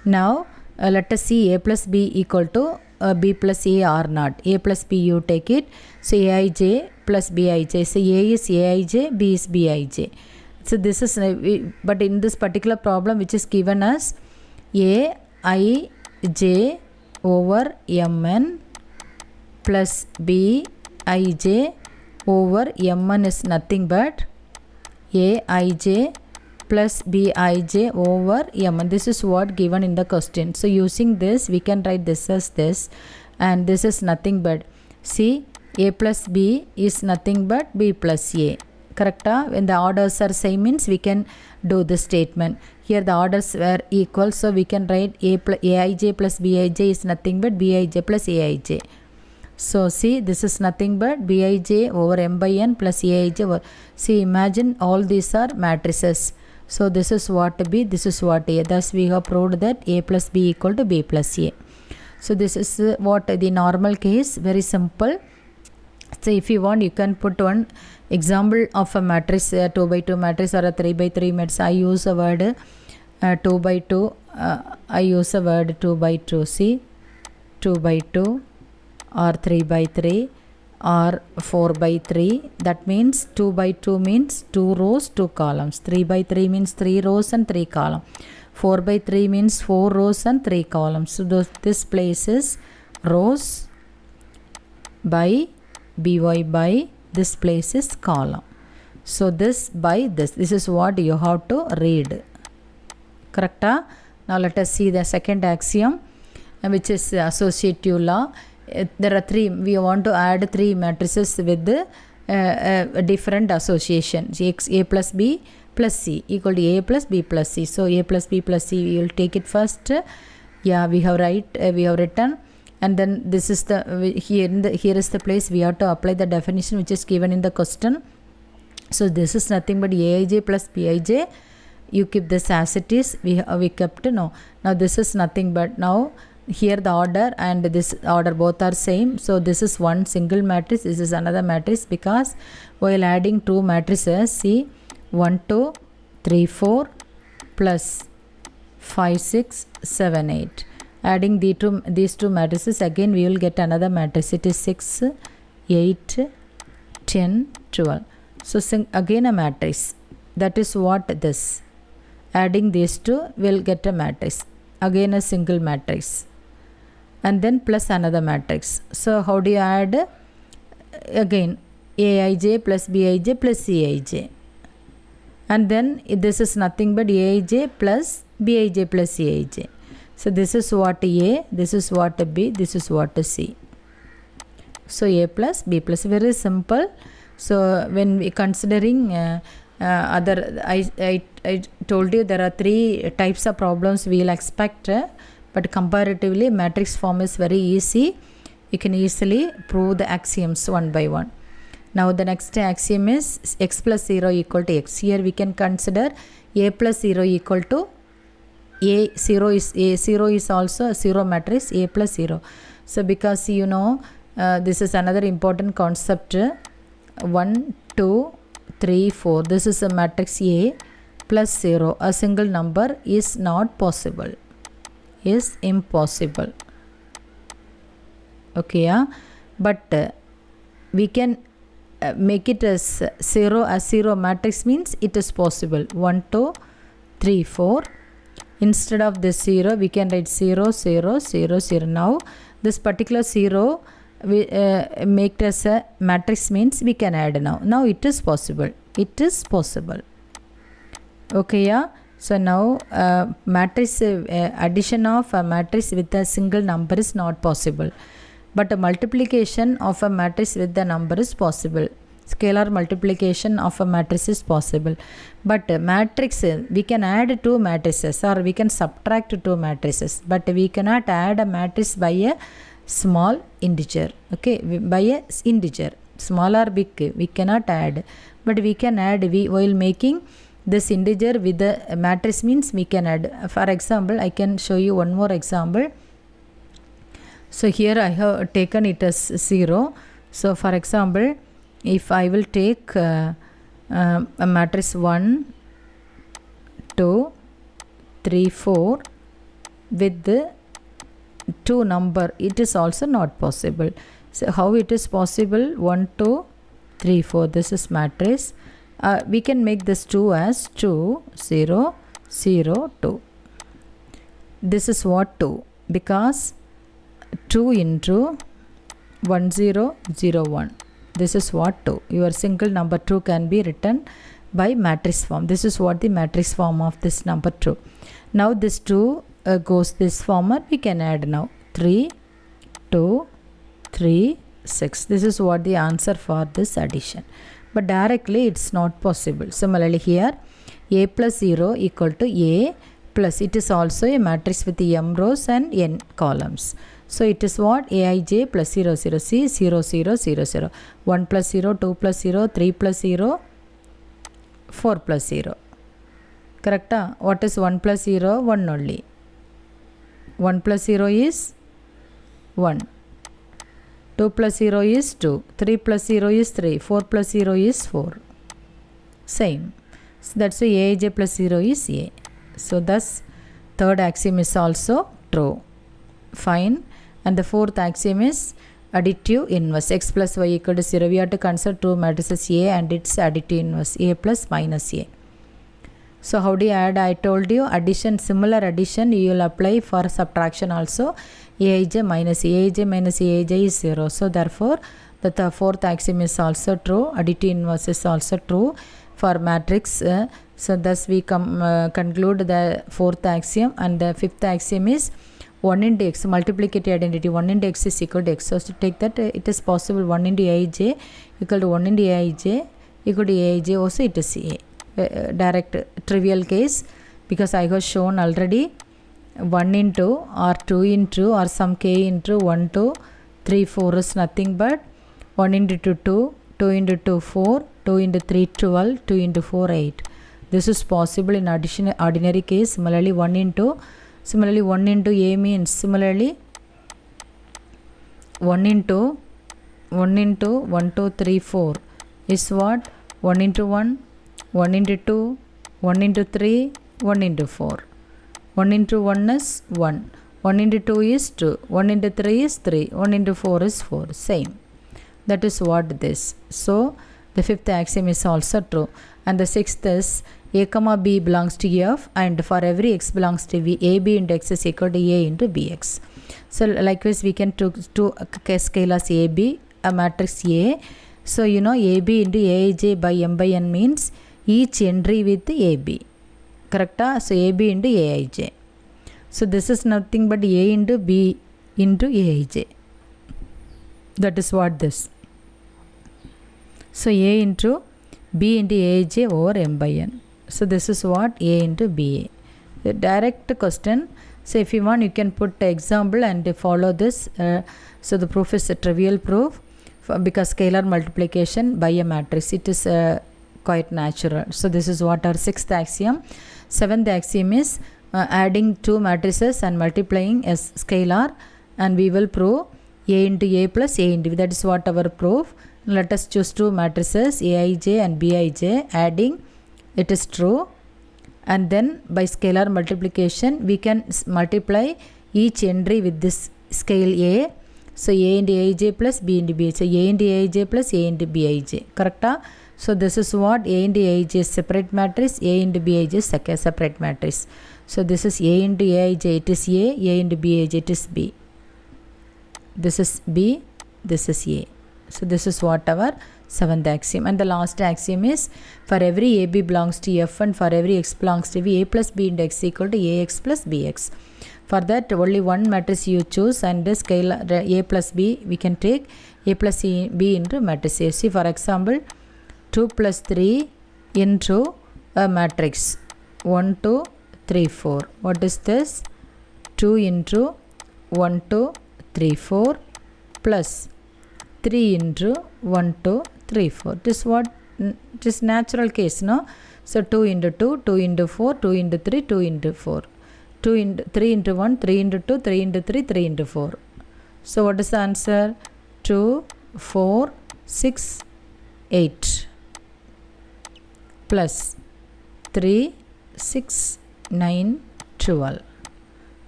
Now let us see A plus B equal to B plus A or not. A plus B you take it. So Aij plus Bij. So A is Aij, B is Bij. So this is, but in this particular problem which is given as Aij over Mn plus Bij over Mn is nothing but Aij plus Bij over Mn. This is what given in the question. So using this we can write this as this, and this is nothing but, see, A plus B is nothing but B plus A. Correct? When the orders are same means we can do this statement. Here the orders were equal, so we can write Aij plus Bij is nothing but Bij plus Aij. So see, this is nothing but Bij over m by n plus Aij over. See, imagine all these are matrices. So this is what B, this is what A. Thus we have proved that A plus B equal to B plus A. So this is what the normal case, very simple. So if you want, you can put one example of a matrix, 2 by 2 matrix or a 3 by 3 matrix. I use a word 2 by 2. I use a word 2 by 2. See, 2 by 2 or 3 by 3 or 4 by 3. That means 2 by 2 means 2 rows, 2 columns. 3 by 3 means 3 rows and 3 columns. 4 by 3 means 4 rows and 3 columns. So this place is rows by by by this place is column. So this by this is what you have to read. correcta? Now let us see the second axiom, which is associative law. There are three, we want to add three matrices with the different association. A plus B plus C equal to A plus B plus C. So A plus B plus C, we will take it first. Yeah, we have written, and then this is the here is the place we have to apply the definition which is given in the question. So this is nothing but Aij plus Bij. You keep this as it is. We kept no. Now this is nothing but, now here the order and this order both are same. So this is one single matrix, this is another matrix, because while adding two matrices, see 1 2 3 4 plus 5 6 7 8, adding these two matrices, again we will get another matrix. It is 6 8 10 12. So again a matrix. That is what this. Adding these two will get a matrix. Again a single matrix. And then plus another matrix. So how do you add? Again Aij plus Bij plus Cij. And then this is nothing but Aij plus Bij plus Cij. So this is what A, this is what B, this is what C. So A plus B plus, very simple. So when we considering other, I told you there are three types of problems we will expect, but comparatively matrix form is very easy. You can easily prove the axioms one by one. Now the next axiom is x plus 0 equal to x. Here we can consider A plus 0 equal to A0 is also a 0 matrix, A plus 0. So because you know this is another important concept, 1 2 3 4, this is a matrix A plus 0, a single number is not possible, is impossible. Okay, yeah? But we can make it as 0 matrix, means it is possible. 1 2 3 4, instead of this 0 we can write 0 0 0 0. Now this particular 0 we make it as a matrix, means we can add. Now it is possible, it is possible. Okay, yeah? So now matrix addition of a matrix with a single number is not possible, but a multiplication of a matrix with the number is possible. Scalar multiplication of a matrix is possible, but matrix, we can add two matrices or we can subtract two matrices, but we cannot add a matrix by a small integer. Okay, by a integer, small or big, we cannot add, but we can add while making this integer with the matrix, means we can add. For example, I can show you one more example. So here I have taken it as 0. So for example, if I will take a matrix 1 2 3 4 with the two number, it is also not possible. So how it is possible? 1 2 3 4, this is matrix. We can make this 2 as 2 0 0 2. This is what 2, because 2 into 1 0 0 1. This is what 2. Your single number 2 can be written by matrix form. This is what the matrix form of this number 2. Now this 2 goes this former, we can add now 3 2 3 6. This is what the answer for this addition, but directly it's not possible. Similarly here A plus 0 equal to A plus, it is also a matrix with m rows and n columns. So it is what? Aij plus 0 0, see 0 0 0 0, 1 plus 0, 2 plus 0, 3 plus 0, 4 plus 0. Correct? What is 1 plus 0? 1 only. 1 plus 0 is 1. 2 plus 0 is 2. 3 plus 0 is 3. 4 plus 0 is 4. Same. So that's why Aij plus 0 is A. So thus third axiom is also true. Fine. And the fourth axiom is additive inverse. X plus y equal to 0. We have to consider two matrices A and its additive inverse, A plus minus A. So how do you add? I told you addition, similar addition you will apply for subtraction also. Aij minus Aij is 0. So therefore the fourth axiom is also true. Additive inverse is also true for matrix So thus we conclude the fourth axiom, and the fifth axiom is 1 into x, multiplicative identity, 1 into x is equal to x. So to take that, it is possible 1 into aij equal to 1 into aij equal to aij, also it is a direct trivial case, because I have shown already 1 into or 2 into or some k into 1 to 3 4 is nothing but 1 into 2 2 into 2 4, 2 into 3 12, 2 into 4 8. This is possible in ordinary case. Similarly 1 into a means similarly 1 into 1 2 3 4 is what? 1 into 1, 1 into 2, 1 into 3, 1 into 4. 1 into 1 is 1, 1 into 2 is 2, 1 into 3 is 3, 1 into 4 is 4. Same. That is what this. So the fifth axiom is also true. And the sixth is a comma b belongs to f, and for every x belongs to v, ab into x is equal to a into bx. So likewise we can take two scalars ab, a matrix A. So you know ab into aij by m by n means each entry with ab. Correct? So ab into aij. So this is nothing but a into b into aij. That is what this. So a into b into aij over m by n. So this is what a into ba. The direct question. So if you want, you can put the example and follow this. So the proof is a trivial proof, because scalar multiplication by a matrix, it is quite natural. So this is what our sixth axiom. Seventh axiom is adding two matrices and multiplying a scalar, and we will prove a into a plus a into b. That is what our proof. Let us choose two matrices aij and bij, adding, it is true, and then by scalar multiplication we can multiply each entry with this scale a. So a into aij plus b into bj, so a into aij plus a into bij. Correct? So this is what a into aij is separate matrix, a into bij is separate matrix. So this is a into aij, it is a into bij, it is b. This is b, this is a. So this is what our seventh axiom. And the last axiom is for every ab belongs to f and for every x belongs to v, a plus b into x equal to ax plus bx. For that only one matrix you choose, and the scalar a plus b we can take a plus b into matrix A. See, for example 2 plus 3 into a matrix 1 2 3 4. What is this? 2 into 1 2 3 4 plus 3 into 1 2 3 4. This is what? It is natural case, no? So 2 into 2, 2 into 4, 2 into 3, 2 into 4. 2 into 3 into 1, 3 into 2, 3 into 3, 3 into 4. So what is the answer? 2, 4, 6, 8 plus 3, 6, 9, 12.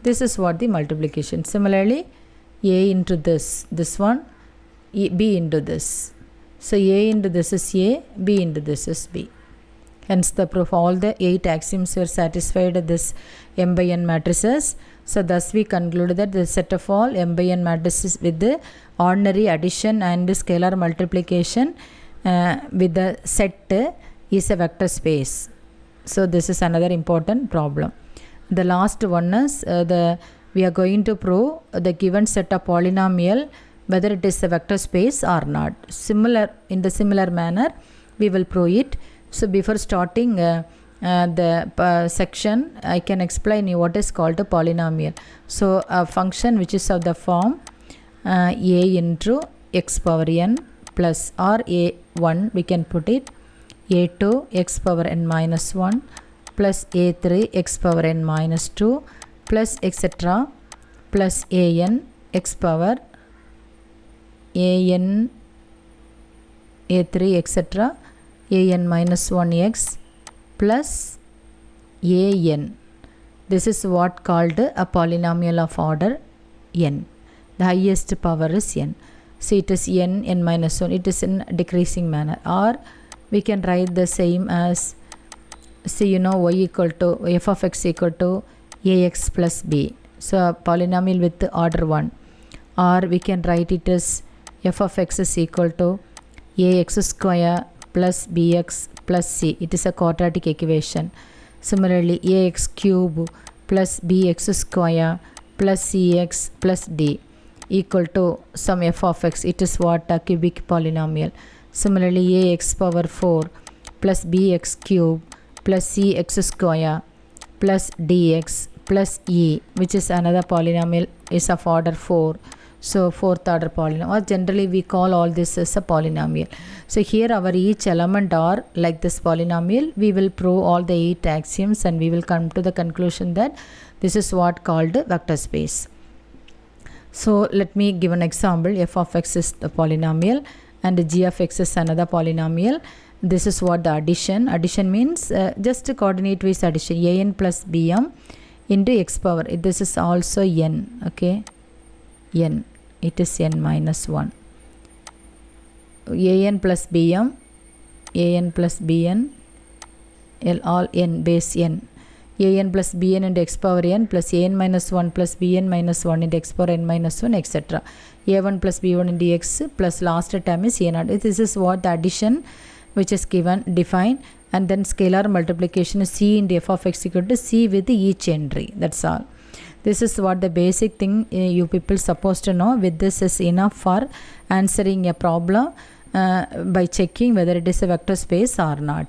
This is what the multiplication. Similarly, a into this one, b into this. So a into this is a, b into this is b. Hence the proof. All the 8 axioms were satisfied this m by n matrices. So thus we conclude that the set of all m by n matrices with the ordinary addition and scalar multiplication with the set is a vector space. So this is another important problem. The last one is we are going to prove the given set of polynomial whether it is a vector space or not. In the similar manner we will prove it. So before starting the section, I can explain you what is called a polynomial. So a function which is of the form a into x power n plus, or a1 we can put it, a2 x power n minus 1 plus a3 x power n minus 2 plus etc. plus an x power an a3 etc. an minus 1x plus an. This is what called a polynomial of order n. The highest power is n. So it is n minus 1. It is in decreasing manner. Or we can write the same as, say you know, y equal to f of x equal to ax plus b. So a polynomial with order 1. Or we can write it as f of x is equal to ax square plus bx plus c. It is a quadratic equation. Similarly, ax cube plus bx square plus cx plus d equal to some f of x. It is what? A cubic polynomial. Similarly, ax power 4 plus bx cube plus cx square plus dx plus e, which is another polynomial, is of order 4. So fourth order polynomial, or generally we call all this as a polynomial. So here our each element are like this polynomial. We will prove all the 8 axioms and we will come to the conclusion that this is what called vector space. So let me give an example. F of x is the polynomial and g of x is another polynomial. This is what the addition. Addition means just coordinate wise addition. An plus bm into x power. This is also n. Okay, n. It is n minus 1. An plus bm, an plus bn, all n base n. An plus bn into x power n plus an minus 1 plus bn minus 1 into x power n minus 1, etc. a1 plus b1 into x plus last term is a0. This is what the addition which is given, defined, and then scalar multiplication is c into f of x equal to c with each entry. That's all. This is what the basic thing you people supposed to know. With this is enough for answering a problem by checking whether it is a vector space or not.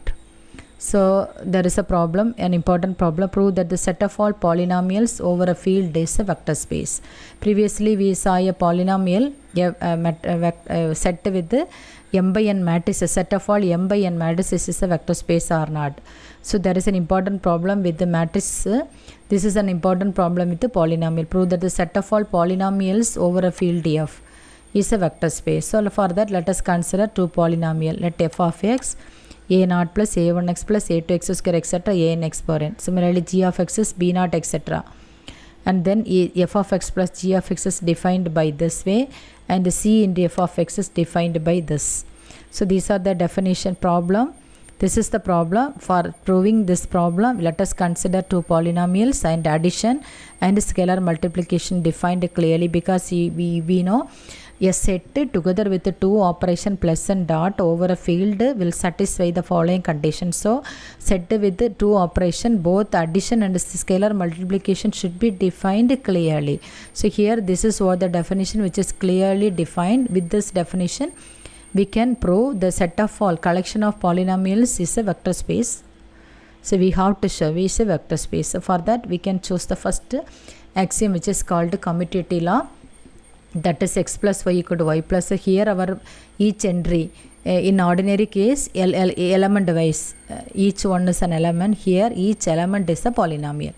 So there is a problem, an important problem. Prove that the set of all polynomials over a field is a vector space. Previously we saw a polynomial set with the m by n matrix. A set of all m by n matrices is a vector space or not. So there is an important problem with the matrix. This is an important problem with the polynomial. Prove that the set of all polynomials over a field f is a vector space. So for that, let us consider two polynomial. Let f of x a0 plus a1x plus a2x square, etc. an x power n. Similarly, g of x is b0, etc. And then f of x plus g of x is defined by this way, and c into f of x is defined by this. So these are the definition problem. This is the problem. For proving this problem, let us consider two polynomials and addition and scalar multiplication defined clearly, because we know a set together with the two operation plus and dot over a field will satisfy the following conditions. So set with the two operation, both addition and scalar multiplication should be defined clearly. So here this is what the definition which is clearly defined. With this definition we can prove the set of all collection of polynomials is a vector space. So we have to show is a vector space. So for that we can choose the first axiom, which is called commutative law. That is x plus y equal to y plus. Here our each entry in ordinary case element wise, each one is an element. Here each element is a polynomial.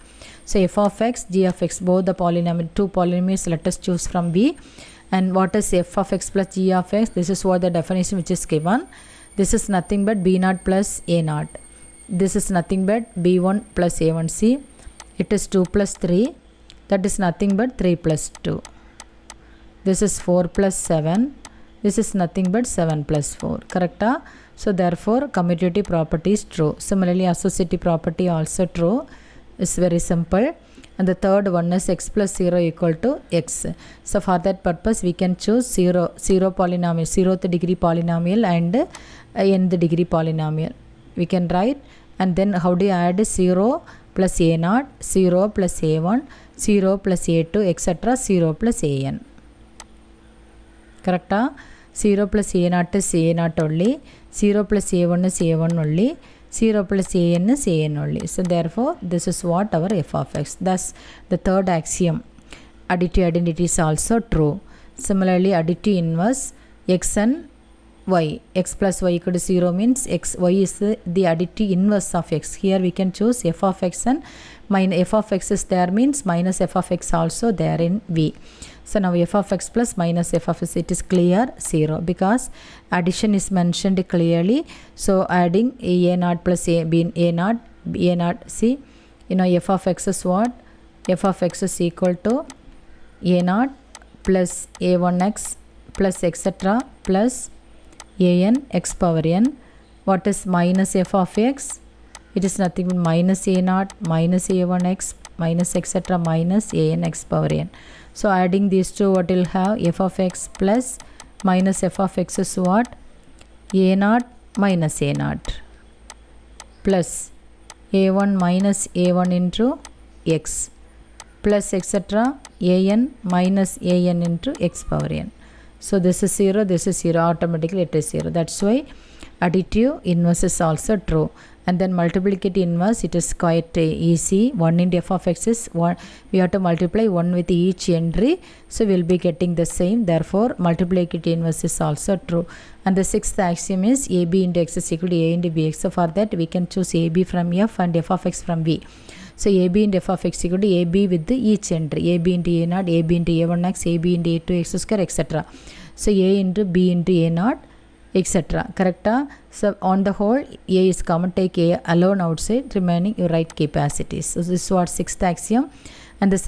So f of x, g of x, both the polynomial, two polynomials, let us choose from B. And what is f of x plus g of x? This is what the definition which is given. This is nothing but b0 plus a0. This is nothing but b1 plus a1c. It is 2 plus 3. That is nothing but 3 plus 2. This is 4 plus 7. This is nothing but 7 plus 4. Correct? So therefore commutative property is true. Similarly, associative property also true. It's very simple. And the third one is x plus 0 equal to x. So for that purpose we can choose 0 polynomial, 0th degree polynomial and nth degree polynomial. We can write, and then how do you add 0 plus a0, 0 plus a1, 0 plus a2, etc. 0 plus an. Correct? 0 plus a0 is a0 only, 0 plus a1 is a1 only, 0 plus an is an only. So therefore this is what our f of x. Thus the third axiom, additive identity, is also true. Similarly, additive inverse x and y, x plus y equal to 0 means x, y is the additive inverse of x. Here we can choose f of x and minus f of x is there means minus f of x also there in V. So now f of x plus minus f of x, it is clear 0 because addition is mentioned clearly. So adding a0 plus a0, see, you know, f of x is what? F of x is equal to a0 plus a1x plus etc. plus an x power n. What is minus f of x? It is nothing but minus a0 minus a1x minus etc. minus an x power n. So adding these two, what will have? F of x plus minus f of x is what? a0 minus a naught plus a1 minus a1 into x plus etc. an minus an into x power n. So this is 0, this is 0, automatically it is 0. That's why additive inverse is also true. And then multiplicative inverse, it is quite easy. 1 into f of x is 1. We have to multiply 1 with each entry. So we will be getting the same. Therefore, multiplicative inverse is also true. And the sixth axiom is ab into x is equal to a into bx. So for that, we can choose ab from f and f of x from v. So ab into f of x equal to ab with each entry. ab into a naught, ab into a1x, ab into a2x square, etc. So a into b into a naught, etc. Correct? So on the whole, a is common. Take a alone outside, remaining you write capacities. So this is what sixth axiom. And the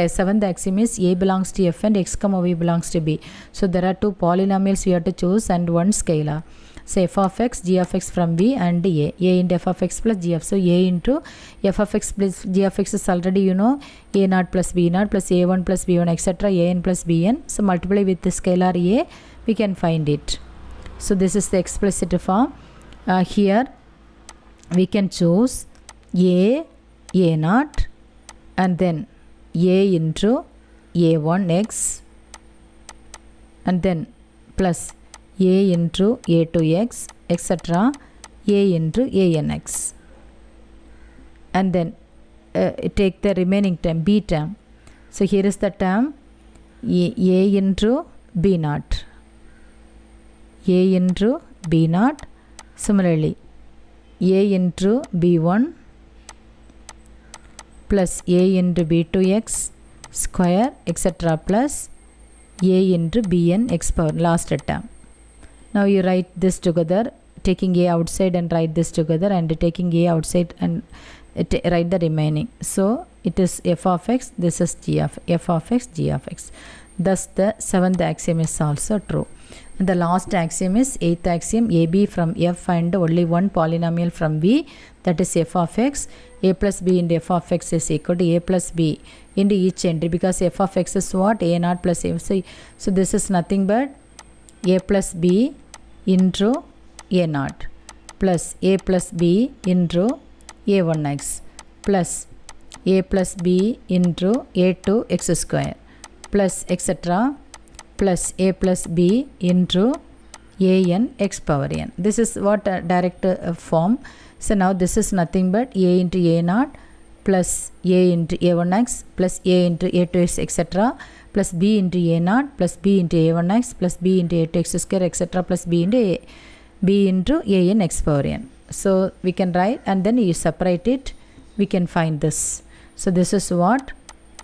seventh axiom is a belongs to f and x comma v belongs to b. So there are two polynomials we have to choose and one scalar. So f of x, g of x from v and a into f of x plus g of. So a into f of x plus g of x is already you know a naught plus b naught plus a1 plus b1 etc. an plus bn. So multiply with the scalar a, we can find it. So this is the explicit form. Here we can choose a naught and then a into a1x and then plus a into a2x etc. a into anx and then take the remaining term b term. So here is the term a into b naught, a into b naught, similarly a into b1 plus a into b2x square etc. plus a into bn x power last term. Now you write this together, taking a outside and write this together and taking a outside and write the remaining. So it is f of x, this is g of f of x, g of x. Thus the seventh axiom is also true. And the last axiom is eighth axiom, ab from f and only one polynomial from v, that is f of x. A plus b into f of x is equal to a plus b into each entry, because f of x is what? A naught plus a. So this is nothing but a plus b into a naught plus a plus b into a1x plus a plus b into a2x square plus etc. plus a plus b into an x power n. This is what direct form. So now this is nothing but a into a naught plus a into a1x plus a into a2x etc. plus b into a naught plus b into a1x plus b into a2x square etc. plus b into an x power n. So we can write and then you separate it, we can find this. So this is what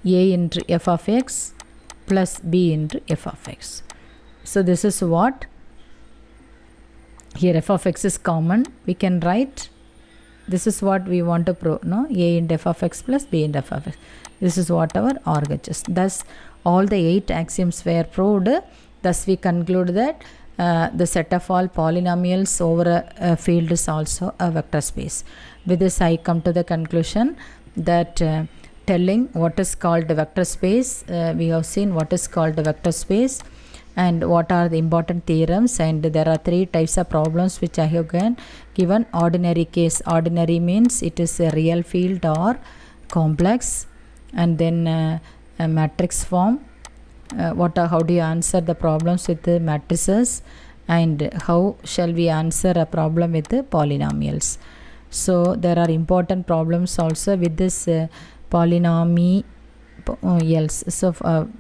a into f of x plus b into f of x. So this is what here f of x is common, we can write this is what we want to prove, no? A into f of x plus b into f of x. This is what our RHS. Thus all the 8 axioms were proved. Thus we conclude that the set of all polynomials over a field is also a vector space. With this I come to the conclusion that telling what is called a vector space, we have seen what is called a vector space and what are the important theorems, and there are 3 types of problems which I have given. Ordinary case, ordinary means it is a real field or complex, and then a matrix form, how do you answer the problems with the matrices, and how shall we answer a problem with the polynomials. So there are important problems also with this polynomials. So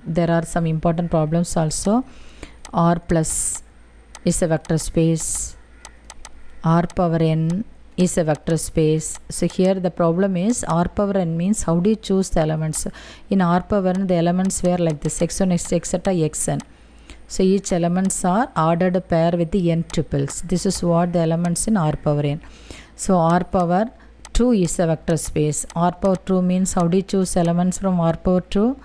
there are some important problems also. R plus is a vector space, R power n is a vector space. So here the problem is R power n means how do you choose the elements. In R power n the elements were like this x1 x2 etc. xn. So each elements are ordered pair with the n tuples. This is what the elements in R power n. So R power 2 is a vector space. R power 2 means how do you choose elements from R power 2?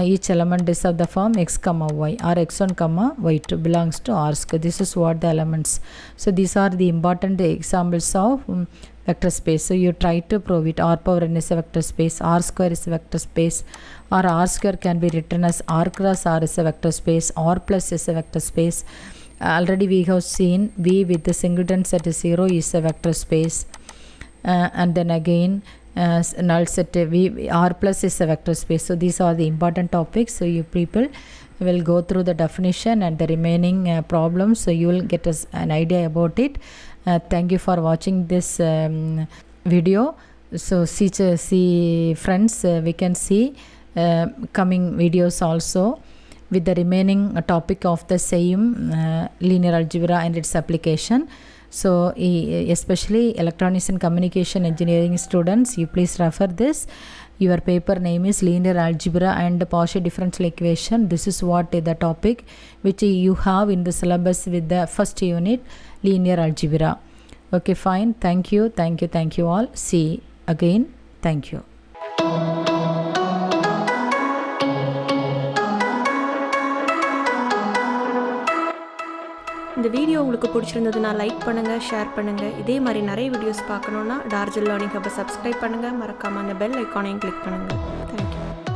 Each element is of the form x comma y or x1 comma y2 belongs to R square. This is what the elements. So these are the important examples of vector space. So you try to prove it. R power n is a vector space, R square is a vector space, or R square can be written as R cross R is a vector space, R plus is a vector space, already we have seen V with the singleton set 0 is a vector space, and then again null set V R plus is a vector space. So these are the important topics. So you people will go through the definition and the remaining problems, so you will get an idea about it. Thank you for watching this video. So see friends, we can see coming videos also with the remaining topic of the same linear algebra and its application. So especially electronics and communication engineering students, you please refer this. Your paper name is linear algebra and partial differential equation. This is what the topic which you have in the syllabus with the first unit, linear algebra. Okay, fine. Thank you all. See again. Thank you. இந்த video உங்களுக்கு பிடிச்சிருந்ததுன்னா like பண்ணுங்கள், share பண்ணுங்கள். இதே மாதிரி நிறைய videos பார்க்கணுன்னா டார்ஜில் learning ஹப்பை subscribe பண்ணுங்கள். மறக்காமல் அந்த பெல் ஐக்கானையும் கிளிக் பண்ணுங்கள். தேங்க்யூ.